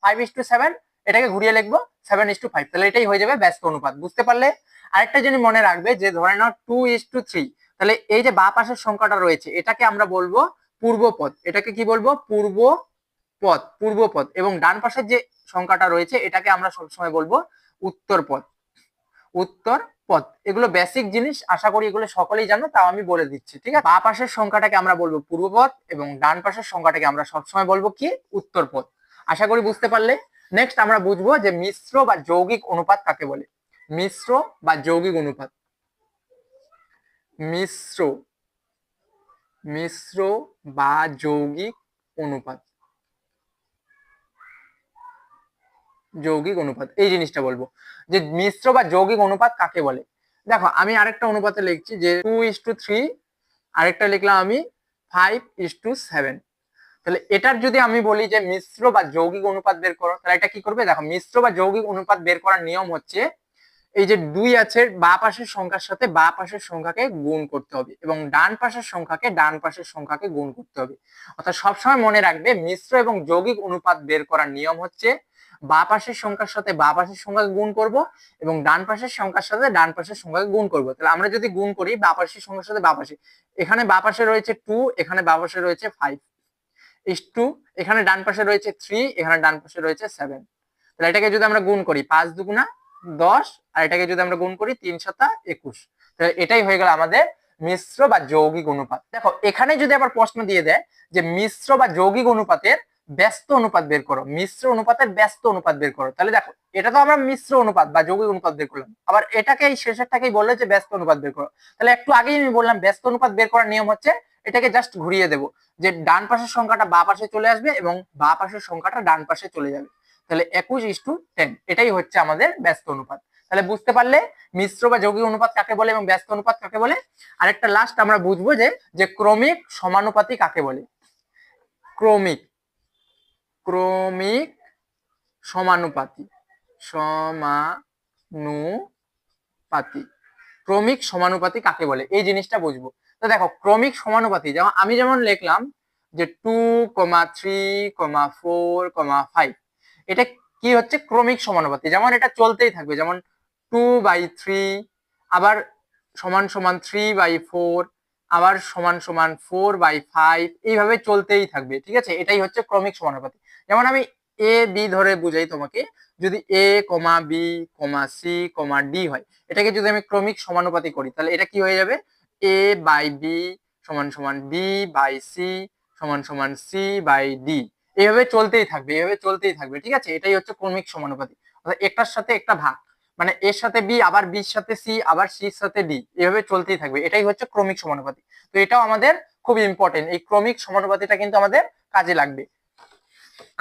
5:7, এটাকে ঘুরিয়ে লিখবো 7:5, তাহলে এটাই হয়ে যাবে ব্যস্ত অনুপাত। বুঝতে পারলে? আরেকটা জিনিস মনে রাখবে যে ধরে নাও 2:3, তাহলে এই যে বাঁ পাশের সংখ্যাটা রয়েছে এটাকে আমরা বলবো পূর্বপদ। এটাকে কি বলবো? পূর্বপদ। এবং ডান পাশের যে সংখ্যাটা রয়েছে এটাকে আমরা সবসময় বলবো উত্তরপদ। এগুলো বেসিক জিনিস, আশা করি এগুলো সকলেই জানো, তাও আমি বলে দিচ্ছি, ঠিক আছে? বাঁ পাশের সংখ্যাটাকে আমরা বলবো পূর্বপদ এবং ডান পাশের সংখ্যাটাকে আমরা সবসময় বলবো কি? উত্তরপদ। আশা করি বুঝতে পারলে। নেক্সট আমরা বুঝবো যে মিশ্র বা যৌগিক অনুপাত কাকে বলে। মিশ্র বা যৌগিক অনুপাত। মিশ্র বা যৌগিক অনুপাত। এই জিনিসটা বলবো যে মিশ্র বা যৌগিক অনুপাত কাকে বলে। দেখো আমি আরেকটা অনুপাতে লিখছি যে 2:3, আরেকটা লিখলাম আমি 5:7। তাহলে এটার যদি আমি বলি যে মিশ্র বা যৌগিক অনুপাত বের করো, তাহলে এটা কি করবে? দেখো মিশ্র বা যৌগিক অনুপাত বের করার নিয়ম হচ্ছে এই যে 2 আছে বাঁ পাশের সংখ্যার সাথে বাঁ পাশের সংখ্যাকে গুণ করতে হবে এবং ডান পাশের সংখ্যাকে ডান পাশের সংখ্যাকে গুণ করতে হবে। অর্থাৎ সবসময় মনে রাখবে মিশ্র এবং যৌগিক অনুপাত বের করার নিয়ম হচ্ছে বাঁ পাশের সংখ্যার সাথে বাঁ পাশের সংখ্যাকে গুণ করব এবং ডান পাশের সংখ্যার সাথে ডান পাশের সংখ্যাকে গুণ করব। তাহলে আমরা যদি গুণ করি বাঁ পাশের সংখ্যার সাথে বাঁ পাশে, এখানে বাঁ পাশে রয়েছে 2, এখানে বাঁ পাশে রয়েছে 5:2, এখানে ডান পাশে রয়েছে 3, এখানে ডান পাশে রয়েছে 7। তাহলে এটাকে যদি আমরা গুণ করি 5×2 = 10, আর এটাকে যদি আমরা গুণ করি 3×7 = 21। তাহলে এটাই হয়ে গেল আমাদের মিশ্র বা যৌগিক অনুপাত। দেখো এখানে যদি আবার প্রশ্ন দিয়ে দেয় যে মিশ্র বা যৌগিক অনুপাতের ব্যস্ত অনুপাত বের করো, মিশ্র অনুপাতের ব্যস্ত অনুপাত বের করো, তাহলে দেখো এটা তো আমরা মিশ্র অনুপাত বা যৌগিক অনুপাত বের করলাম, আবার এটাকে এই শেষেরটাকেই বললে যে ব্যস্ত অনুপাত বের করো। তাহলে একটু আগেই আমি বললাম ব্যস্ত অনুপাত বের করার নিয়ম হচ্ছে এটাকে জাস্ট ঘুরিয়ে দেবো, যে ডান পাশের সংখ্যাটা বাঁ পাশে চলে আসবে এবং বাঁ পাশের সংখ্যাটা ডান পাশে চলে যাবে। তাহলে 21:10, এটাই হচ্ছে আমাদের ব্যস্ত অনুপাত। তাহলে বুঝতে পারলে মিশ্র বা যৌগিক অনুপাত কাকে বলে এবং ব্যস্ত অনুপাত কাকে বলে। আরেকটা লাস্ট আমরা বুঝবো যে ক্রমিক সমানুপাতি কাকে বলে। ক্রমিক সমানুপাতি ক্রমিক সমানুপাতি কাকে বলে এই জিনিসটা বুঝবো। তো দেখো ক্রমিক সমানুপাতি যেমন লিখলাম যে 2,3,4,5, এটা কি হচ্ছে? ক্রমিক সমানুপাতি। যেমন এটা চলতেই থাকবে, যেমন 2/3, আবার সমান সমান 3/4, আবার সমান সমান 4/5, এইভাবে চলতেই থাকবে, ঠিক আছে? এটাই হচ্ছে ক্রমিক সমানুপাতি। যেমন আমি এ বি ধরে বুঝাই তোমাকে, যদি a, b, c, d হয়, এটাকে যদি আমি ক্রমিক সমানুপাতি করি তাহলে এটা কি হয়ে যাবে? a/b সমান সমান b/c সমান সমান c/d, এইভাবে চলতেই থাকবে, ঠিক আছে? এটাই হচ্ছে ক্রমিক সমানুপাতি। অর্থাৎ একটার সাথে একটা ভাগ, মানে এর সাথে বি, আবার বির সাথে সি, আবার সির সাথে ডি, এইভাবে চলতেই থাকবে, এটাই হচ্ছে ক্রমিক সমানুপাতি। তো এটাও আমাদের খুব ইম্পর্টেন্ট, এই ক্রমিক সমানুপাতিটা কিন্তু আমাদের কাজে লাগবে।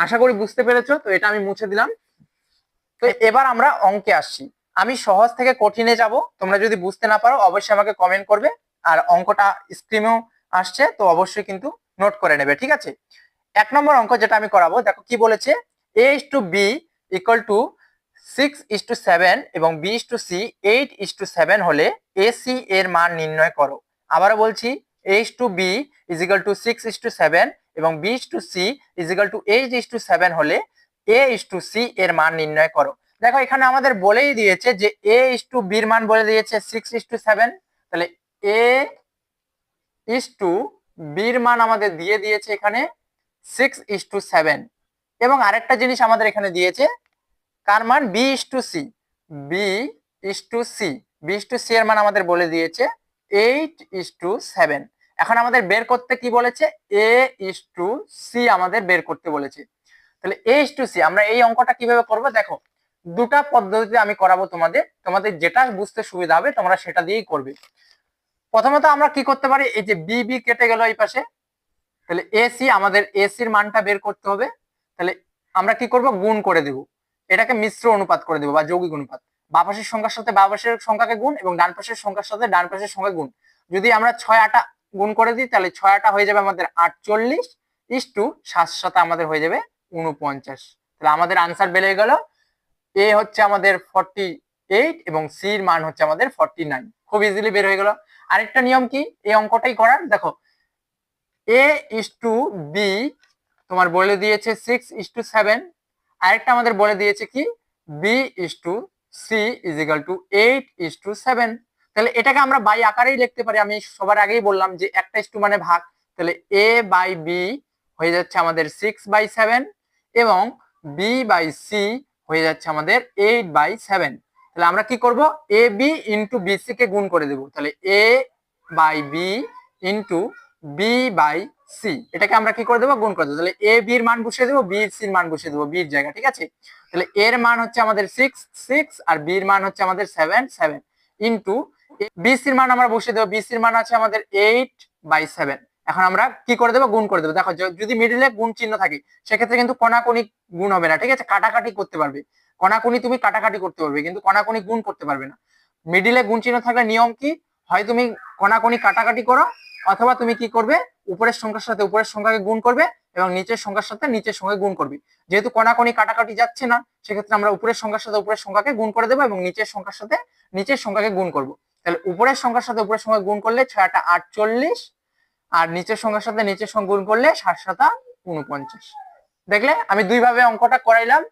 আশা করি বুঝতে পেরেছো। তো এটা আমি মুছে দিলাম। তো এবার আমরা অঙ্কে আসছি। আমি সহজ থেকে কঠিনে যাব, তোমরা যদি বুঝতে না পারো অবশ্যই আমাকে কমেন্ট করবে, আর অঙ্কটা স্ক্রিনেও আসছে, তো অবশ্যই কিন্তু নোট করে নেবে, ঠিক আছে? 1 নম্বর অঙ্ক যেটা আমি করাবো, দেখো কি বলেছে, a/b = 6:7 এবং b/c 8:7 হলে ac এর মান নির্ণয় করো। আবারও বলছি, a/b = 6:7 এবং b/c = 8:7 হলে a/c এর মান নির্ণয় করো। দেখো এখানে আমাদের বলেই দিয়েছে যে a/b এর মান বলে দিয়েছে 6:7, তাহলে a/b এর মান আমাদের দিয়ে দিয়েছে এখানে 6:7, এবং আরেকটা জিনিস আমাদের এখানে দিয়েছে কার মান? b/c এর মান আমাদের বলে দিয়েছে 8:7। এখন আমাদের বের করতে কি বলেছে? a/c আমাদের বের করতে বলেছে। তাহলে a/c আমরা এই অঙ্কটা কিভাবে করব? দেখো দুটা পদ্ধতিতে আমি করাবো তোমাদের যেটা বুঝতে সুবিধা হবে তোমরা সেটা দিয়েই করবে। প্রথমত আমরা কি করতে পারি, এই যে b কেটে গেল এই পাশে, তাহলে ac আমাদের ac এর মানটা বের করতে হবে। তাহলে আমরা কি করব? গুণ করে দেব, এটাকে মিশ্র অনুপাত করে দেব বা যৌগিক অনুপাত। বাঁ পাশের সংখ্যার সাথে বাঁ পাশের সংখ্যাকে গুণ এবং ডান পাশের সংখ্যার সাথে ডান পাশের সংখ্যা গুণ। যদি আমরা 6 গুণ করে দিই তাহলে 6 হয়ে যাবে আমাদের 48, 7 সাথে আমাদের হয়ে যাবে 49। তাহলে আমাদের আনসার বেরিয়ে গেল, এ হচ্ছে আমাদের 48 এবং সি এর মান হচ্ছে আমাদের 49। খুব ইজিলি বের হয়ে গেল। আরেকটা নিয়ম কি এই অঙ্কটাই করার, দেখো a/b তোমার বলে দিয়েছে 6:7, আরেকটা আমাদের বলে দিয়েছে কি b/c = 8/7। তাহলে এটাকে আমরা বাই আকারেই লিখতে পারি। আমি সবার আগেই বললাম যে একটা ইস টু মানে ভাগ, তাহলে a/b হয়ে যাচ্ছে আমাদের 6/7 এবং b/c হয়ে যাচ্ছে আমাদের 8/7। তাহলে আমরা কি করব, এ বি ইন্টু বিসি কে গুণ করে দেব। তাহলে a/b ইন্টু b/c এটাকে আমরা কি করে দেবো, গুণ করে দেবো। তাহলে এ বির মান বসিয়ে দেবো, বি সির মান বসিয়ে দেবো বির জায়গা, ঠিক আছে। তাহলে এর মান হচ্ছে আমাদের 6 আর বির মান হচ্ছে আমাদের 7 ইন্টু বিসির মান আমরা বসিয়ে দেবো, বিসির মান আছে আমাদের 8/7। এখন আমরা কি করে দেবো, গুণ করে দেবো। দেখো যদি মিডিলে গুণ চিহ্ন থাকে সেক্ষেত্রে কিন্তু কণাকণি গুণ হবে না, ঠিক আছে, কাটাকাটি করতে পারবে। কণাকণি তুমি কাটাকাটি করতে পারবে কিন্তু কণাকণি গুণ করতে পারবে না। মিডিলে গুণ চিহ্ন থাকলে নিয়ম কি, হয় তুমি কণাকণি কাটাকাটি করো অথবা তুমি কি করবে, উপরের সংখ্যার সাথে উপরের সংখ্যাকে গুণ করবে এবং নিচের সংখ্যার সাথে নিচের সংখ্যা গুণ করবে। যেহেতু কণাকণি কাটাকাটি যাচ্ছে না সেক্ষেত্রে আমরা উপরের সংখ্যার সাথে উপরের সংখ্যাকে গুণ করে দেবো এবং নিচের সংখ্যার সাথে নিচের সংখ্যাকে গুণ করব। তাহলে উপরের সংখ্যার সাথে উপরের সংখ্যা গুণ করলে 6×8 = 48 আর নিচের সংখ্যার সাথে নিচের সংখ্যা গুণ করলে 7×7 = 49। দেখলে আমি দুইভাবে অঙ্কটা করাইলাম,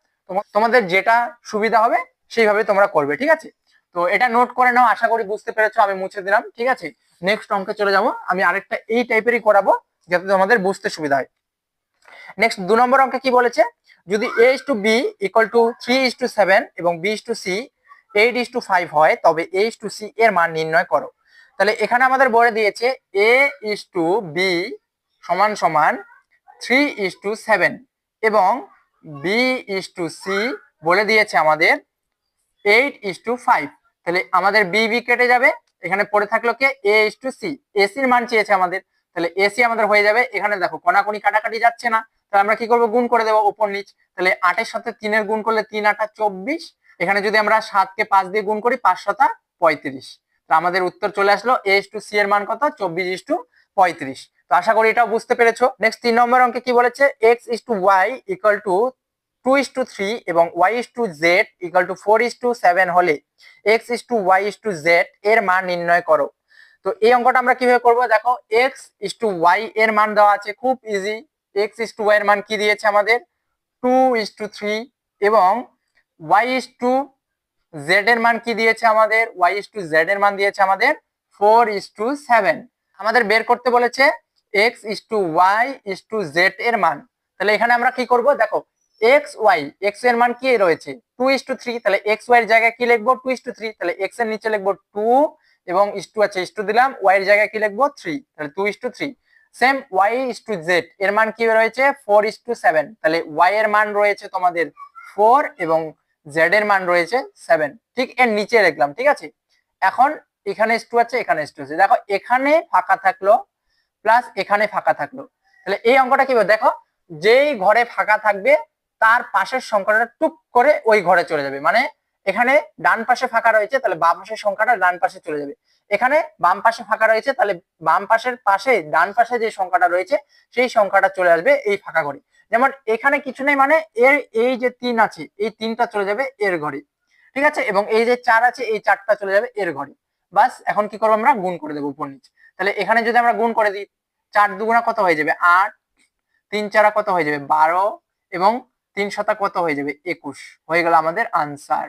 তোমাদের যেটা সুবিধা হবে সেইভাবে তোমরা করবে, ঠিক আছে। তো এটা নোট করে নাও, আশা করি বুঝতে পেরেছো, আমি মুছে দিলাম, ঠিক আছে। নেক্সট অঙ্কে চলে যাবো, আমি আরেকটা এই টাইপেরই করাবো যাতে তোমাদের বুঝতে সুবিধা হয়। নেক্সট 2 নম্বর অঙ্কে কি বলেছে, যদি a/b = 3:7 এবং b/c 8:5 হয় তবে a/c এর মান নির্ণয় করো। তাহলে এখানে আমাদের বলে দিয়েছে a/b সমান সমান 3:7 এবং b/c বলে দিয়েছে আমাদের 8:5। তাহলে আমাদের বি কেটে যাবে, এখানে পড়ে থাকলো কে, a/c, এসির মান চেয়েছে আমাদের, তাহলে এসি আমাদের হয়ে যাবে। এখানে দেখো কণাকণি কাটাকাটি যাচ্ছে না, তাহলে আমরা কি করবো, গুণ করে দেবো উপর নিচ। তাহলে 8-এর সাথে 3-এর গুণ করলে 3×8 = 24। এখানে যদি আমরা 7-কে 5 দিয়ে গুণ করি 5×7 = 35। তো আমাদের উত্তর চলে আসলো a/c এর মান কত, 24:35। তো আশা করি এটাও বুঝতে পেরেছো। নেক্সট 3 নম্বর অঙ্কে কি বলেছে, x/y = 2:3 এবং y/z = 4:7 হলে x/y/z এর মান নির্ণয় করো। তো এই অঙ্কটা আমরা কিভাবে করব, দেখো x/y এর মান দেওয়া আছে, খুব ইজি। x/y এর মান কি দিয়েছে আমাদের 2:3 এবং y/z এর মান কি দিয়েছে আমাদের, y/z এর মান দিয়েছে আমাদের 4:7। আমাদের বের করতে বলেছে x/y/z এর মান। তাহলে এখানে আমরা কি করব, দেখো x এর মান কি রয়েছে 2:3, তাহলে xy এর জায়গায় কি লিখবো 2:3, তাহলে x এর নিচে লিখবো 2 এবং ইস্টু আছে ইস্টু দিলাম, y এর জায়গায় কি লিখবো 3, তাহলে 2:3। সেম y/z এর মান কি রয়েছে 4:7, তাহলে y এর মান রয়েছে তোমাদের 4 এবং z এর মান রয়েছে 7, ঠিক এর নিচে লিখলাম, ঠিক আছে। এখন এখানে ইস্টু আছে এখানে ইস্টু আছে, দেখো এখানে ফাঁকা থাকলো প্লাস এখানে ফাঁকা থাকলো। তাহলে এই অঙ্কটা কি হবে, দেখো যেই ঘরে ফাঁকা থাকবে তার পাশের সংখ্যাটা টুক করে ওই ঘরে চলে যাবে। মানে এখানে ডান পাশে ফাঁকা রয়েছে তাহলে বাম পাশের সংখ্যাটা ডান পাশে চলে যাবে, এখানে বাম পাশে ফাঁকা রয়েছে তাহলে বাম পাশের পাশে ডান পাশে যে সংখ্যাটা রয়েছে সেই সংখ্যাটা চলে আসবে এই ফাঁকা ঘরে। যেমন এখানে কিছু নেই মানে এর এই যে 3 আছে এই 3টা চলে যাবে এর ঘরে, ঠিক আছে, এবং এই যে 4 আছে এই 4টা চলে যাবে এর ঘরে। বাস এখন কি করবো, আমরা গুণ করে দেবো উপর নিচ। তাহলে এখানে যদি আমরা গুণ করে দিই 4 দুগুণা কত হয়ে যাবে 8, 3 4 কত হয়ে যাবে 12 এবং 3 শতা কত হয়ে যাবে 21, হয়ে গেল আমাদের আনসার।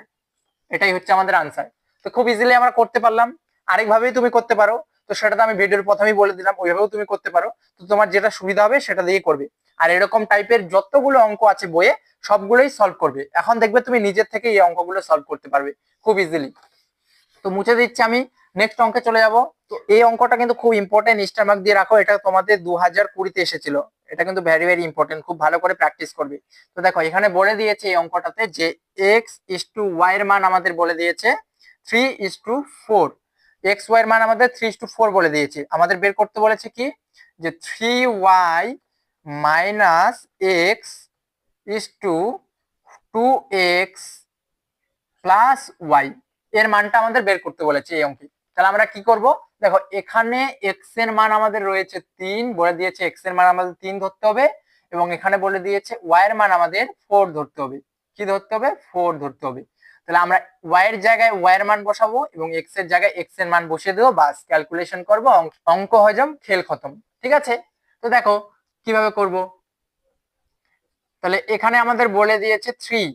এটাই হচ্ছে আমাদের আনসার। তো খুব ইজিলি আমরা করতে পারলাম। আরেকভাবেই তুমি করতে পারো, তো সেটা তো আমি ভিডিওর প্রথমেই বলে দিলাম, ওইভাবেও তুমি করতে পারো। তো তোমার যেটা সুবিধা হবে সেটা দিয়ে করবে। আর এরকম টাইপের যতগুলো অঙ্ক আছে বইয়ে সবগুলোই সলভ করবে, এখন দেখবে তুমি নিজের থেকে এই অঙ্কগুলো সলভ করতে পারবে খুব ইজিলি। তো মুছে দিচ্ছি আমি, নেক্সট অঙ্কে চলে যাব। তো এই অঙ্কটা কিন্তু খুব ইম্পর্টেন্ট, স্টার মার্ক দিয়ে রাখো, এটা তোমাদের 2020-তে এসেছিল, এটা কিন্তু ভেরি ভেরি ইম্পর্টেন্ট, খুব ভালো করে প্র্যাকটিস করবে। তো দেখো এখানে বলে দিয়েছে এই অঙ্কটাতে যে x/y এর মান আমাদের বলে দিয়েছে 3:4, xy এর মান আমাদের 3:4 বলে দিয়েছে। আমাদের বের করতে বলেছে কি যে 3y - x = 2x + y এর মানটা আমাদের বের করতে বলেছে এই অঙ্কে। তাহলে আমরা কি করব, দেখো এখানে x এর মান আমাদের রয়েছে 3, বলে দিয়েছে x এর মান আমাদের 3 ধরতে হবে এবং এখানে বলে দিয়েছে y এর মান আমাদের 4 ধরতে হবে। কি ধরতে হবে, 4 ধরতে হবে। তাহলে আমরা y এর জায়গায় y এর মান বসাবো এবং x এর জায়গায় x এর মান বসিয়ে দেবো, বাস ক্যালকুলেশন করব, অঙ্ক হয়ে যাবে, খেল খতম, ঠিক আছে। তো দেখো কিভাবে করব, তাহলে এখানে আমাদের বলে দিয়েছে 3,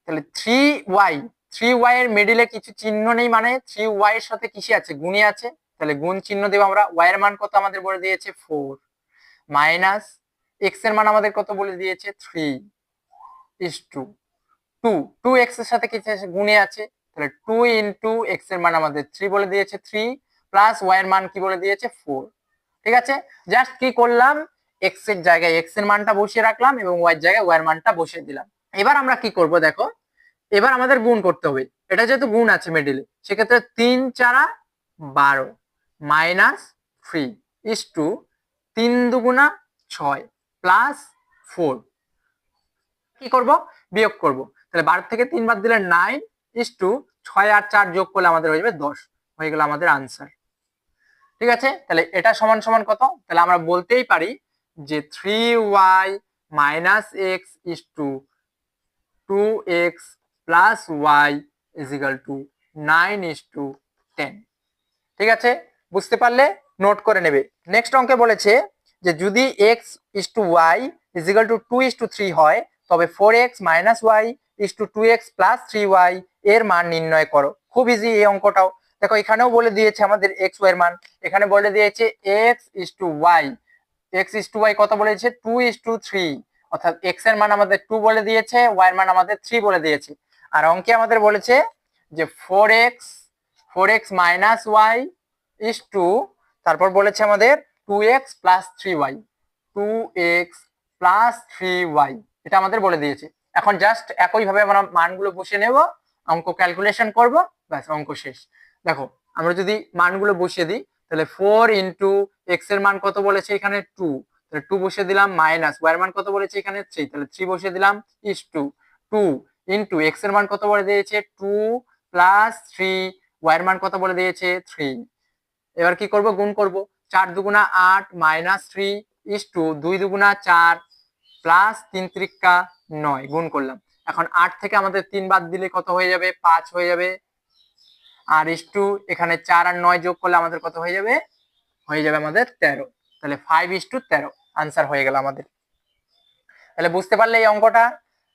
তাহলে 3y, 3y এর মিডিলে কিছু চিহ্ন নেই, মানে 3y এর সাথে কিসে আছে, গুণে আছে, তাহলে গুণ চিহ্ন দেব আমরা। y এর মান কত আমাদের বলে দিয়েছে 4, মাইনাস x এর মান আমাদের কত বলে দিয়েছে 3 ইস টু 2, 2x এর সাথে কিছু আছে, গুণে আছে, তাহলে 2 ইন্টু x এর মান আমাদের 3 বলে দিয়েছে 3, প্লাস y এর মান কি বলে দিয়েছে 4। ঠিক আছে, জাস্ট কি করলাম, x এর জায়গায় x এর মানটা বসিয়ে রাখলাম এবং y এর জায়গায় y এর মানটা বসিয়ে দিলাম। এবার আমরা কি করব দেখো, এবার আমাদের গুণ করতে হবে, এটা যেহেতু গুণ আছে মিডিলে, সেক্ষেত্রে 3 4 12 মাইনাস 3 ইস টু 3 দুগুণা 6 প্লাস 4, কি করব, বিয়োগ করব। তাহলে 12 থেকে 3 বাদ দিলে 9 ইস টু 6 আর 4 যোগ করলে আমাদের হয়ে যাবে 10, হয়ে গেল আমাদের আনসার। ঠিক আছে, তাহলে এটা সমান সমান কত, তাহলে আমরা বলতেই পারি যে 3y minus x is to 2x plus y is equal to 9:10। ঠিক আছে, বুঝতে পারলে নোট করে নেবে। নেক্সট অঙ্কে বলেছে যে যদি x is to y is equal to 2:3 হয়, তবে 4x minus y is to 2x plus 3y এর মান নির্ণয় করো। খুব ইজি এই অঙ্কটাও। দেখো এখানেও বলে দিয়েছে আমাদের x y এর মান, এখানে বলে দিয়েছে x is to y, x is to y কত বলেছে 2:3, অর্থাৎ x এর মান আমাদের 2 বলে দিয়েছে, y এর মান আমাদের 3 বলে দিয়েছে। আর অঙ্কে আমাদের বলেছে যে 4x minus y is two, তারপর বলেছে আমাদের 2x plus 3y, 2x plus 3y, এটা আমাদের বলে দিয়েছে। এখন জাস্ট একইভাবে আমরা মানগুলো বসিয়ে নেব, অঙ্ক ক্যালকুলেশন করব, ব্যাস অঙ্ক শেষ। দেখো আমরা যদি মানগুলো বসিয়ে দিই, তাহলে 4 ইন্টু এক্স এর মান কত বলেছে এখানে 2, তাহলে 2 বসিয়ে দিলাম, মাইনাস ওয়াই এর মান কত বলেছে এখানে 3, তাহলে 3 বসিয়ে দিলাম, ইস টু 2 ইন্টু এক্স এর মান কত বলে দিয়েছে 2 প্লাস 3, ওয়াই এর মান কত বলে দিয়েছে 3। এবার কি করব, গুণ করব, 4 দুগুণা 8 মাইনাস 3 ইস টু 2 দুগুণা 4 প্লাস 3 ত্রিকা 9, গুণ করলাম। এখন 8 থেকে আমাদের 3 বাদ দিলে কত হয়ে যাবে 5 হয়ে যাবে, আর ইস টু এখানে 4 আর 9 যোগ করলে আমাদের কত হয়ে যাবে, আমাদের 13, তাহলে 5:13 আনসার হয়ে গেল আমাদের। তাহলে বুঝতে পারলে এই অঙ্কটা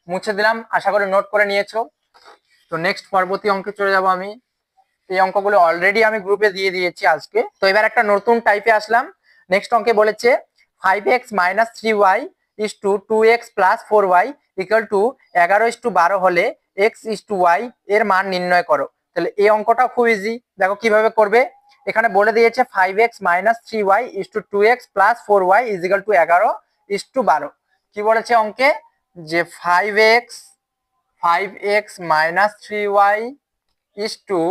মুছে দিলাম, আশা করি নোট করে নিয়েছো। তো নেক্সট পরবর্তী অঙ্কে চলে যাব আমি। এই অঙ্কগুলো অলরেডি আমি গ্রুপে দিয়ে দিয়েছি আজকে। তো এবার একটা নতুন টাইপে আসলাম। নেক্সট অঙ্কে বলেছে 5x minus 3y is to 2x plus 4y equal to 11:12 হলে x ইস টু y এর মান নির্ণয় করো। তাহলে এই অঙ্কটা খুব ইজি, দেখো কিভাবে করবে। এখানে বলে দিয়েছে 5x minus 3y is to 2x plus 4y is equal to 11:12। কি বলেছে অঙ্কে যে 5x minus 3y is to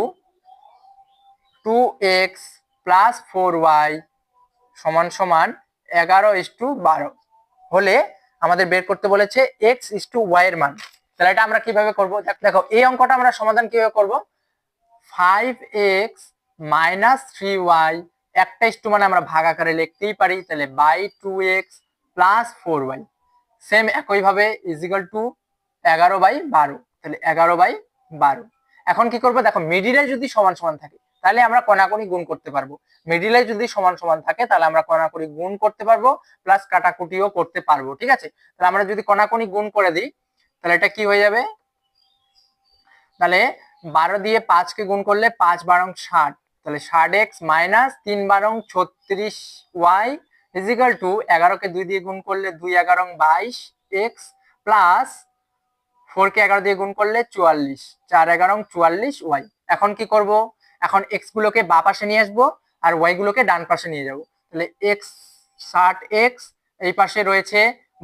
2x plus 4y সমান সমান 11:12 হলে আমাদের বের করতে বলেছে x ইস টু y এর মান। তাহলে এটা আমরা কিভাবে করব, দেখো এই অঙ্কটা আমরা সমাধান কিভাবে করব, 5x মাইনাস 3y একটা ইস টু মানে আমরা ভাগ আকারে লিখতেই পারি, তাহলে by 2x plus 4y same একইভাবে ইজ ইকুয়াল টু 11/12, তাহলে 11/12। এখন কি করবো, দেখো মিডিলে যদি সমান সমান থাকে তাহলে আমরা কোনাকুনি গুণ করতে পারবো, মিডিলে যদি সমান সমান থাকে তাহলে আমরা কোনাকুনি গুণ করতে পারবো, প্লাস কাটাকুটিও করতে পারবো। ঠিক আছে, তাহলে আমরা যদি কোনাকুনি গুণ করে দিই তাহলে এটা কি হয়ে যাবে, তাহলে 12 দিয়ে 5 কে গুণ করলে 5 বারং 60, তাহলে 60x minus 3 বারং 36y is equal two 11 কে 2 দিয়ে গুণ করলে 2 11 22x প্লাস 4 কে 11 দিয়ে গুণ করলে 44, 4 11 44y। এখন কি করব, এখন x গুলোকে বাম পাশে নিয়ে আসবো আর y গুলোকে ডান পাশে নিয়ে যাব। তাহলে x 60x, এই পাশে রয়েছে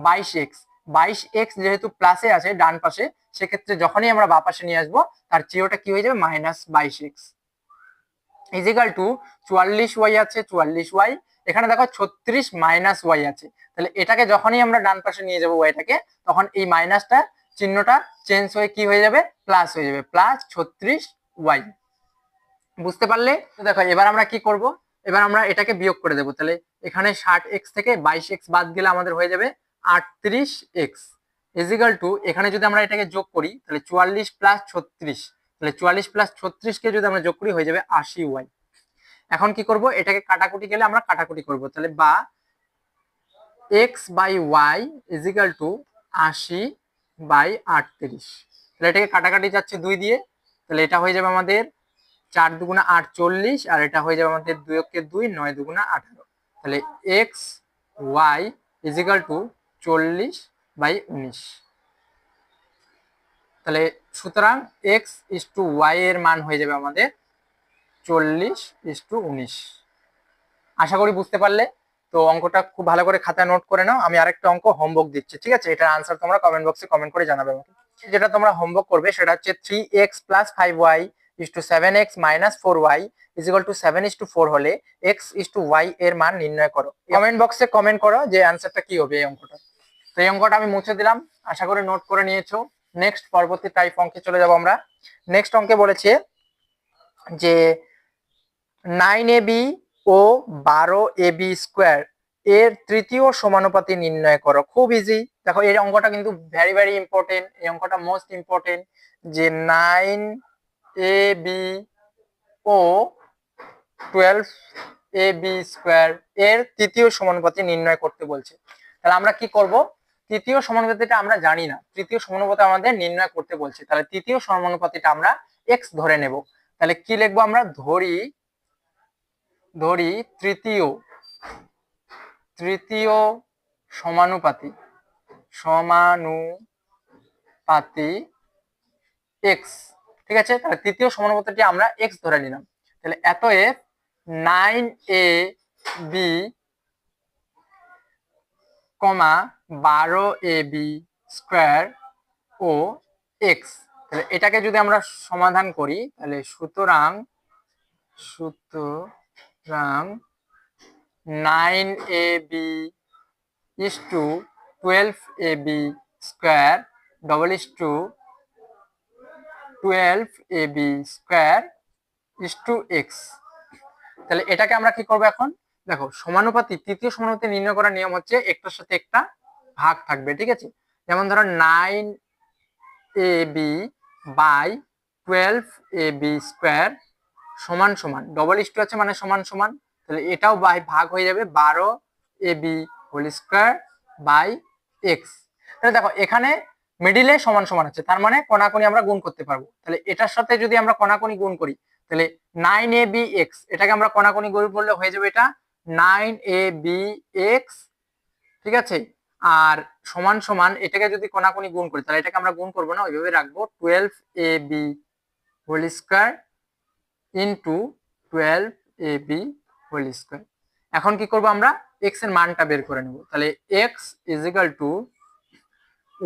22x, 22x যেহেতু প্লাসে আছে ডান পাশে, সেক্ষেত্রে যখনই আমরা বাম পাশে নিয়ে আসবো তার চিহ্নটা কি হয়ে যাবে minus 22x is equal two 44y আছে 44y, এখানে দেখো 36 মাইনাস y আছে, তাহলে এটাকে যখনই আমরা ডান পাশে নিয়ে যাব ওয়াইটাকে, তখন এই মাইনাসটা চিহ্নটা চেঞ্জ হয়ে কি হয়ে যাবে প্লাস হয়ে যাবে, প্লাস 36y। বুঝতে পারলে? তো দেখো এবার আমরা কি করব, এবার আমরা এটাকে বিয়োগ করে দেবো। তাহলে এখানে 60x থেকে 22x বাদ গেলে আমাদের হয়ে যাবে 38x ইজ ইকুয়াল টু, এখানে যদি আমরা এটাকে যোগ করি তাহলে 44 প্লাস 36, তাহলে 44 প্লাস 36 কে যদি আমরা যোগ করি হয়ে যাবে 80y। এখন কি করব, এটাকে কাটাকুটি গেলে আমরা কাটাকুটি করব, তাহলে বা x by y is equal to 80/38। তাহলে এটাকে কাটাকাটি যাচ্ছে 2 দিয়ে, তাহলে এটা হয়ে যাবে আমাদের 4 দুগুণা 8 40, আর এটা হয়ে যাবে আমাদের 2 কে 2 9 দুগুণা 18। তাহলে x y is equal to 40/19। তাহলে সুতরাং এক্স ইস টু ওয়াই এর মান হয়ে যাবে আমাদের 40:19। আশা করি বুঝতে পারলে। তো অঙ্কটা খুব ভালো করে খাতায় নোট করে নাও, আমি আরেকটা অঙ্ক হোমওয়ার্ক দিচ্ছি, ঠিক আছে? এটার আনসার তোমরা কমেন্ট বক্সে কমেন্ট করে জানাবে আমাকে। যেটা তোমরা হোমওয়ার্ক করবে সেটা হচ্ছে 3x + 5y = 7x - 4y = 7:4 হলে x y এর মান নির্ণয় করো। কমেন্ট বক্সে কমেন্ট করো যে আনসারটা কি হবে এই অঙ্কটা। তো এই অঙ্কটা আমি মুছে দিলাম, আশা করি নোট করে নিয়েছো। নেক্সট পরবর্তী টাইপ অঙ্কে চলে যাব আমরা। নেক্সট অঙ্কে বলেছে যে 9ab ও 12ab স্কোয়ার এর তৃতীয় সমানুপাতি নির্ণয় করো। খুব ইজি। দেখো এই অঙ্কটা কিন্তু ভেরি ইম্পর্টেন্ট, এই অঙ্কটা মোস্ট ইম্পর্টেন্ট, যে 9ab ও 12ab স্কোয়ার এর তৃতীয় সমানুপাতি নির্ণয় করতে বলছে। তাহলে আমরা কি করব? তৃতীয় সমানুপাতিটা আমরা জানি না, তৃতীয় সমানুপাতি আমাদের নির্ণয় করতে বলছে, তাহলে তৃতীয় সমানুপাতিটা আমরা x ধরে নেব। তাহলে কি লিখবো আমরা? ধরি তৃতীয় সমানুপাতি x, ঠিক আছে? তাহলে তৃতীয় সমানুপাতিটি আমরা x ধরে নিলাম। তাহলে অতএব 9ab, 12ab স্কয়ার ও x, তাহলে এটাকে যদি আমরা সমাধান করি, তাহলে সুতরাং 9ab is to 12ab square = 12ab square is to x। তাহলে এটাকে আমরা কি করব এখন? দেখো সমানুপাতি, তৃতীয় সমানুপাতি নির্ণয় করার নিয়ম হচ্ছে একটার সাথে একটা ভাগ থাকবে, ঠিক আছে? যেমন ধরো 9ab বাই 12ab স্কয়ার সমান সমান, ডবল ইস্টু আছে মানে সমান সমান, তাহলে এটাও বাই ভাগ হয়ে যাবে 12ab whole square by x। তাহলে দেখো এখানে মিডিলে সমান সমান আছে, তার মানে কোনাকুনি আমরা গুণ করতে পারবো। তাহলে এটার সাথে যদি আমরা কোনাকুনি গুণ করি, তাহলে 9abx, এটাকে আমরা কোনাকুনি গুণ করলে হয়ে যাবে এটা 9abx, ঠিক আছে? আর সমান সমান এটাকে যদি কোনাকুনি গুণ করি, তাহলে এটাকে আমরা গুণ করবো না, ওইভাবে রাখবো 12ab whole square into 12ab whole square. এখন কি করব? আমরা x এর মানটা বের করে নেব। তাহলে x ইজ ইকাল টু,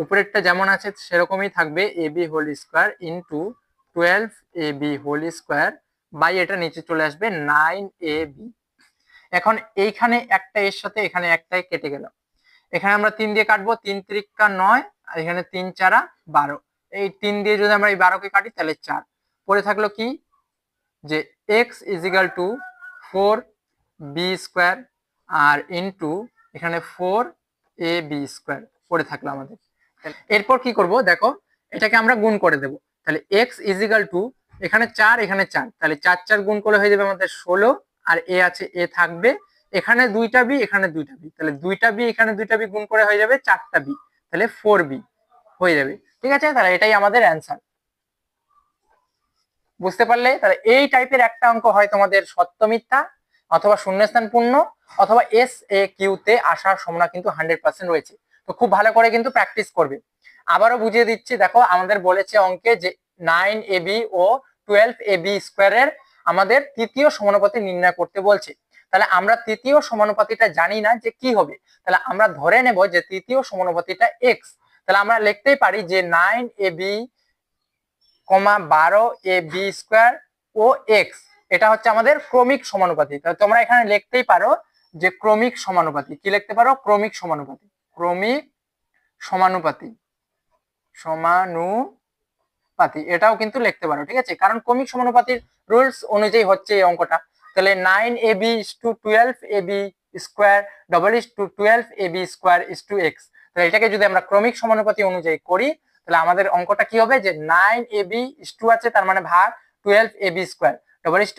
উপরেরটা যেমন আছে সেরকমই থাকবে, ab whole square into 12ab whole square by এটা নিচে চলে আসবে 9ab। এখন এইখানে একটা এর সাথে এখানে একটাই কেটে গেল, এখানে আমরা 3 দিয়ে কাটবো, 3 × 9, আর এখানে 3 × 4 = 12। এই 3 দিয়ে যদি আমরা এই 12 কে কাটি তাহলে 4 পড়ে থাকলো, কি যে x is equal to 4b square আর ইন্টু এখানে 4ab স্কয়ার পড়ে থাকলো আমাদের। এরপর কি করব? দেখো এটাকে আমরা গুণ করে দেব। তাহলে x ইজ ইকাল টু, এখানে 4 এখানে 4, তাহলে 4 4 গুণ করে হয়ে যাবে আমাদের 16, আর a আছে a থাকবে, এখানে 2টা b এখানে 2টা b, তাহলে 2টা b এখানে 2টা b গুণ করে হয়ে যাবে 4টা b, তাহলে 4b হয়ে যাবে, ঠিক আছে? তাহলে এটাই আমাদের অ্যান্সার। বুঝতে পারলে? তাহলে এই টাইপের একটা অঙ্ক হয় তোমাদের সত্য মিথ্যা অথবা শূন্যস্থান পূর্ণ অথবা SAQ তে আসার সম্ভাবনা কিন্তু 100% রয়েছে। তো খুব ভালো করে কিন্তু প্র্যাকটিস করবে। আবারও বুঝিয়ে দিচ্ছি, দেখো আমাদের বলেছে অঙ্কে যে 9ab ও 12ab স্কয়ারের আমাদের তৃতীয় সমানুপাতি নির্ণয় করতে বলছে। তাহলে আমরা তৃতীয় সমানুপাতিটা জানি না যে কি হবে, তাহলে আমরা ধরে নেব যে তৃতীয় সমানুপাতিটা x। তাহলে আমরা লিখতেই পারি যে 9ab, 12ab স্কয়ার ও x, এটা হচ্ছে আমাদের ক্রমিক সমানুপাতি। তাহলে তোমরা এখানে লিখতেই পারো যে ক্রমিক সমানুপাতি। কি লিখতে পারো? ক্রমিক সমানুপাতি, ক্রমিক সমানুপাতি এটাও কিন্তু লিখতে পারো, ঠিক আছে? কারণ ক্রমিক সমানুপাতির রুলস অনুযায়ী হচ্ছে এই অঙ্কটা। তাহলে 9ab is to 12ab square = 12ab square is to x। তাহলে এটাকে যদি আমরা ক্রমিক সমানুপাতি অনুযায়ী করি, তাহলে আমাদের অঙ্কটা কি হবে? যে 9ab is to আছে, তার মানে ভাগ 12ab স্কয়ার,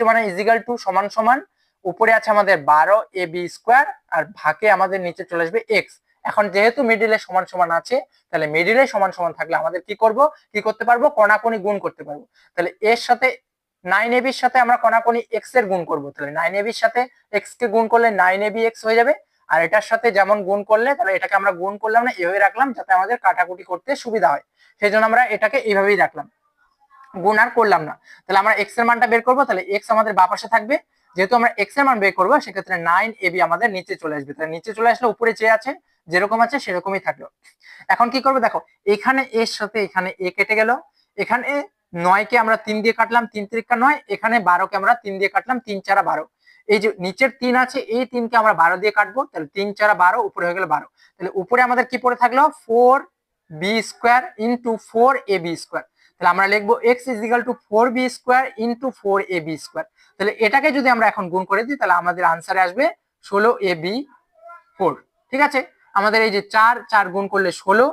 মানে ইজ ইকাল টু সমান সমান, উপরে আছে আমাদের 12ab স্কয়ার আর ভাগে আমাদের নিচে চলে আসবে x। এখন যেহেতু মিডিলে সমান সমান আছে, তাহলে মিডিলে সমান সমান থাকলে আমাদের কি করতে পারবো, কণাকণি গুণ করতে পারবো। তাহলে এর সাথে 9ab এর সাথে আমরা কণাকণি x এর গুণ করব। তাহলে 9ab এর সাথে x কে গুণ করলে 9ab x হয়ে যাবে। আর এটার সাথে যেমন গুণ করলে, তাহলে এটাকে আমরা গুণ করলাম না, এভাবে রাখলাম যাতে আমাদের কাটাকুটি করতে সুবিধা হয়, সেই জন্য আমরা এটাকে এইভাবেই রাখলাম, গুণ আর করলাম না। তাহলে আমরা x এর মানটা বের করবো, তাহলে x আমাদের বাম পাশে থাকবে। যেহেতু আমরা x এর মান বের করবো, সেক্ষেত্রে 9ab আমাদের নিচে চলে আসবে। তাহলে নিচে চলে আসলে উপরে যে আছে যেরকম আছে সেরকমই থাকলো। এখন কি করবে দেখো, এখানে এর সাথে এখানে a কেটে গেল, এখানে 9 কে আমরা 3 দিয়ে কাটলাম, 3 3 9, এখানে 12 কে আমরা 3 দিয়ে কাটলাম, 3 4 12। এই যে নিচের 3 আছে, এই 3 কে আমরা 12 দিয়ে কাটবো, তাহলে 3 4 12, উপরে হয়ে গেল 12। তাহলে উপরে আমাদের কি পড়ে থাকলো, 4b square into 4ab square. তাহলে আমরা লিখবো x is equal two 4b square into 4ab square. তাহলে এটাকে যদি আমরা এখন গুণ করে দিই, তাহলে আমাদের আনসারে আসবে 16ab4। ঠিক আছে, আমাদের এই যে 4 4 গুণ করলে 16,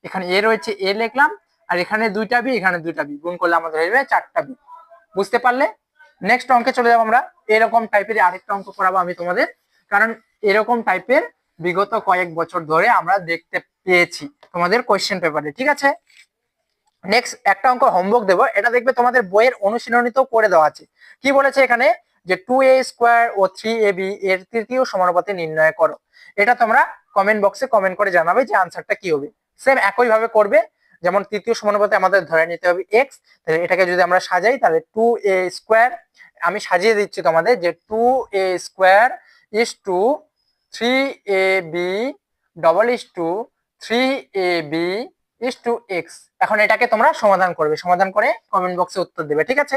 এখানে a রয়েছে, a লিখলাম, আর এখানে 2টা b, এখানে 2টা b, গুণ করলে আমাদের হয়ে যাবে 4টা b। বুঝতে পারলে? নেক্সট অঙ্কে চলে যাবো আমরা। এরকম টাইপের আরেকটা অঙ্ক করাবো আমি তোমাদের, কারণ এরকম টাইপের বিগত কয়েক বছর ধরে আমরা দেখতে পেয়েছি তোমাদের কোয়েশ্চেন পেপারে। ঠিক আছে, নেক্সট একটা অঙ্ক হোমওয়ার্ক দেবো, এটা দেখবে তোমাদের বইয়ের অনুশীলনীতেও করে দেওয়া আছে। কি বলেছে এখানে, যে 2a স্কোয়ার ও 3ab এর তৃতীয় সমানুপাতি নির্ণয় করো। এটা তোমরা কমেন্ট বক্সে কমেন্ট করে জানাবে যে আনসারটা কি হবে। সেম একই ভাবে করবে, যেমন তৃতীয় সমানুপাতে আমাদের ধরে নিতে হবে x। তাহলে এটাকে যদি আমরা সাজাই, তাহলে 2a স্কোয়ার, আমি সাজিয়ে দিচ্ছি তোমাদের, যে 2a square is to 3ab double is to 3ab is to x. এখন এটাকে তোমরা সমাধান করবে, সমাধান করে কমেন্ট বক্সে উত্তর দেবে। ঠিক আছে,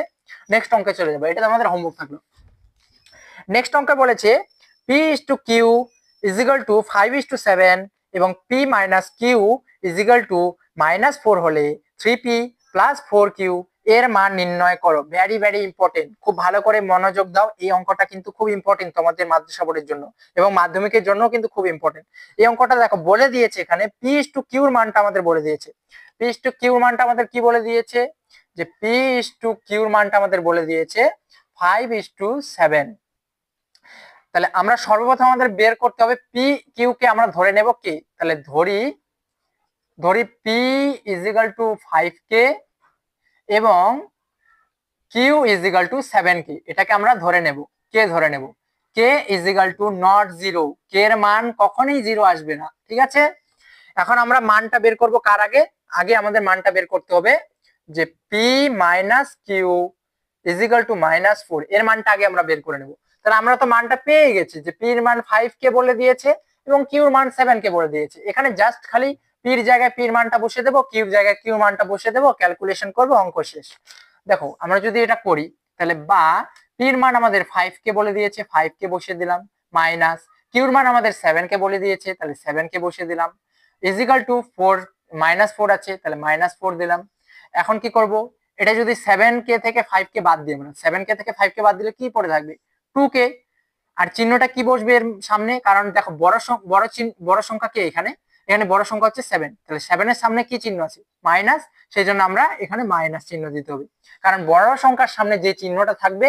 নেক্সট অঙ্কে চলে যাবে, এটা আমাদের হোমওয়ার্ক থাকলো। নেক্সট অঙ্কে বলেছে p is to q is equal to 5 is to 7 এবং p minus q is equal to -4 হলে 3p প্লাস 4q এর মান নির্ণয় করো। ভেরি ভেরি ইম্পর্টেন্ট, খুব ভালো করে মনোযোগ দাও, এই অঙ্কটা কিন্তু খুব ইম্পর্টেন্ট তোমাদের মাদ্রাসা বোর্ডের জন্য এবং মাধ্যমিকের জন্য কিন্তু খুব ইম্পর্টেন্ট। এই অঙ্কটা দেখো বলে দিয়েছে এখানে p ইজ টু কিউর মানটা আমাদের বলে দিয়েছে। p ইজ টু কিউর মানটা আমাদের কি বলে দিয়েছে, যে p ইজ টু কিউর মানটা আমাদের বলে দিয়েছে 5 ইজ টু 7। তাহলে আমরা সর্বপ্রথম আমাদের বের করতে হবে পি কিউ কে আমরা ধরে নেব কি, তাহলে ধরি P is equal two 5k এবং Q is equal two 7k। এটাকে আমরা ধরে নেব, কে ধরে নেব, K is equal to not 0, কে এর মান কখনোই 0 আসবে না। ঠিক আছে, এখন আমরা মানটা বের করব কার আগে, আগে আমাদের মানটা বের করতে হবে যে p minus q is equal to -4, এর মানটা আগে আমরা বের করে নেব। তাহলে আমরা তো মানটা পেয়ে গেছি, যে পি এর মান 5k বলে দিয়েছে এবং কিউর মান 7k বলে দিয়েছে। এখানে জাস্ট খালি পির জায়গায় পির মানটা বসিয়ে দেবো, কিউর জায়গায় কিউ মানটা বসিয়ে দেবো, ক্যালকুলেশন করবো, অঙ্ক শেষ। দেখো আমরা যদি এটা করি, তাহলে বা পির মান আমাদের 5k বলে দিয়েছে, 5k বসিয়ে দিলাম, মাইনাস কিউর মান আমাদের 7k বলে দিয়েছে, তাহলে 7k বসিয়ে দিলাম, ইজ ইকুয়াল টু 4 -4 আছে, তাহলে -4 দিলাম। এখন কি করব, এটা যদি 7k থেকে 5k বাদ দিয়ে, মানে 7k থেকে 5k বাদ দিলে কি পড়ে থাকবে, 2k। আর চিহ্নটা কি বসবে এর সামনে, কারণ দেখো বড় সংখ্যা কে, এখানে বড় সংখ্যা হচ্ছে 7, তাহলে 7 এর সামনে কি চিহ্ন আছে, মাইনাস, সেই জন্য আমরা এখানে মাইনাস চিহ্ন দিতে হবে। কারণ বড় সংখ্যার সামনে যে চিহ্নটা থাকবে,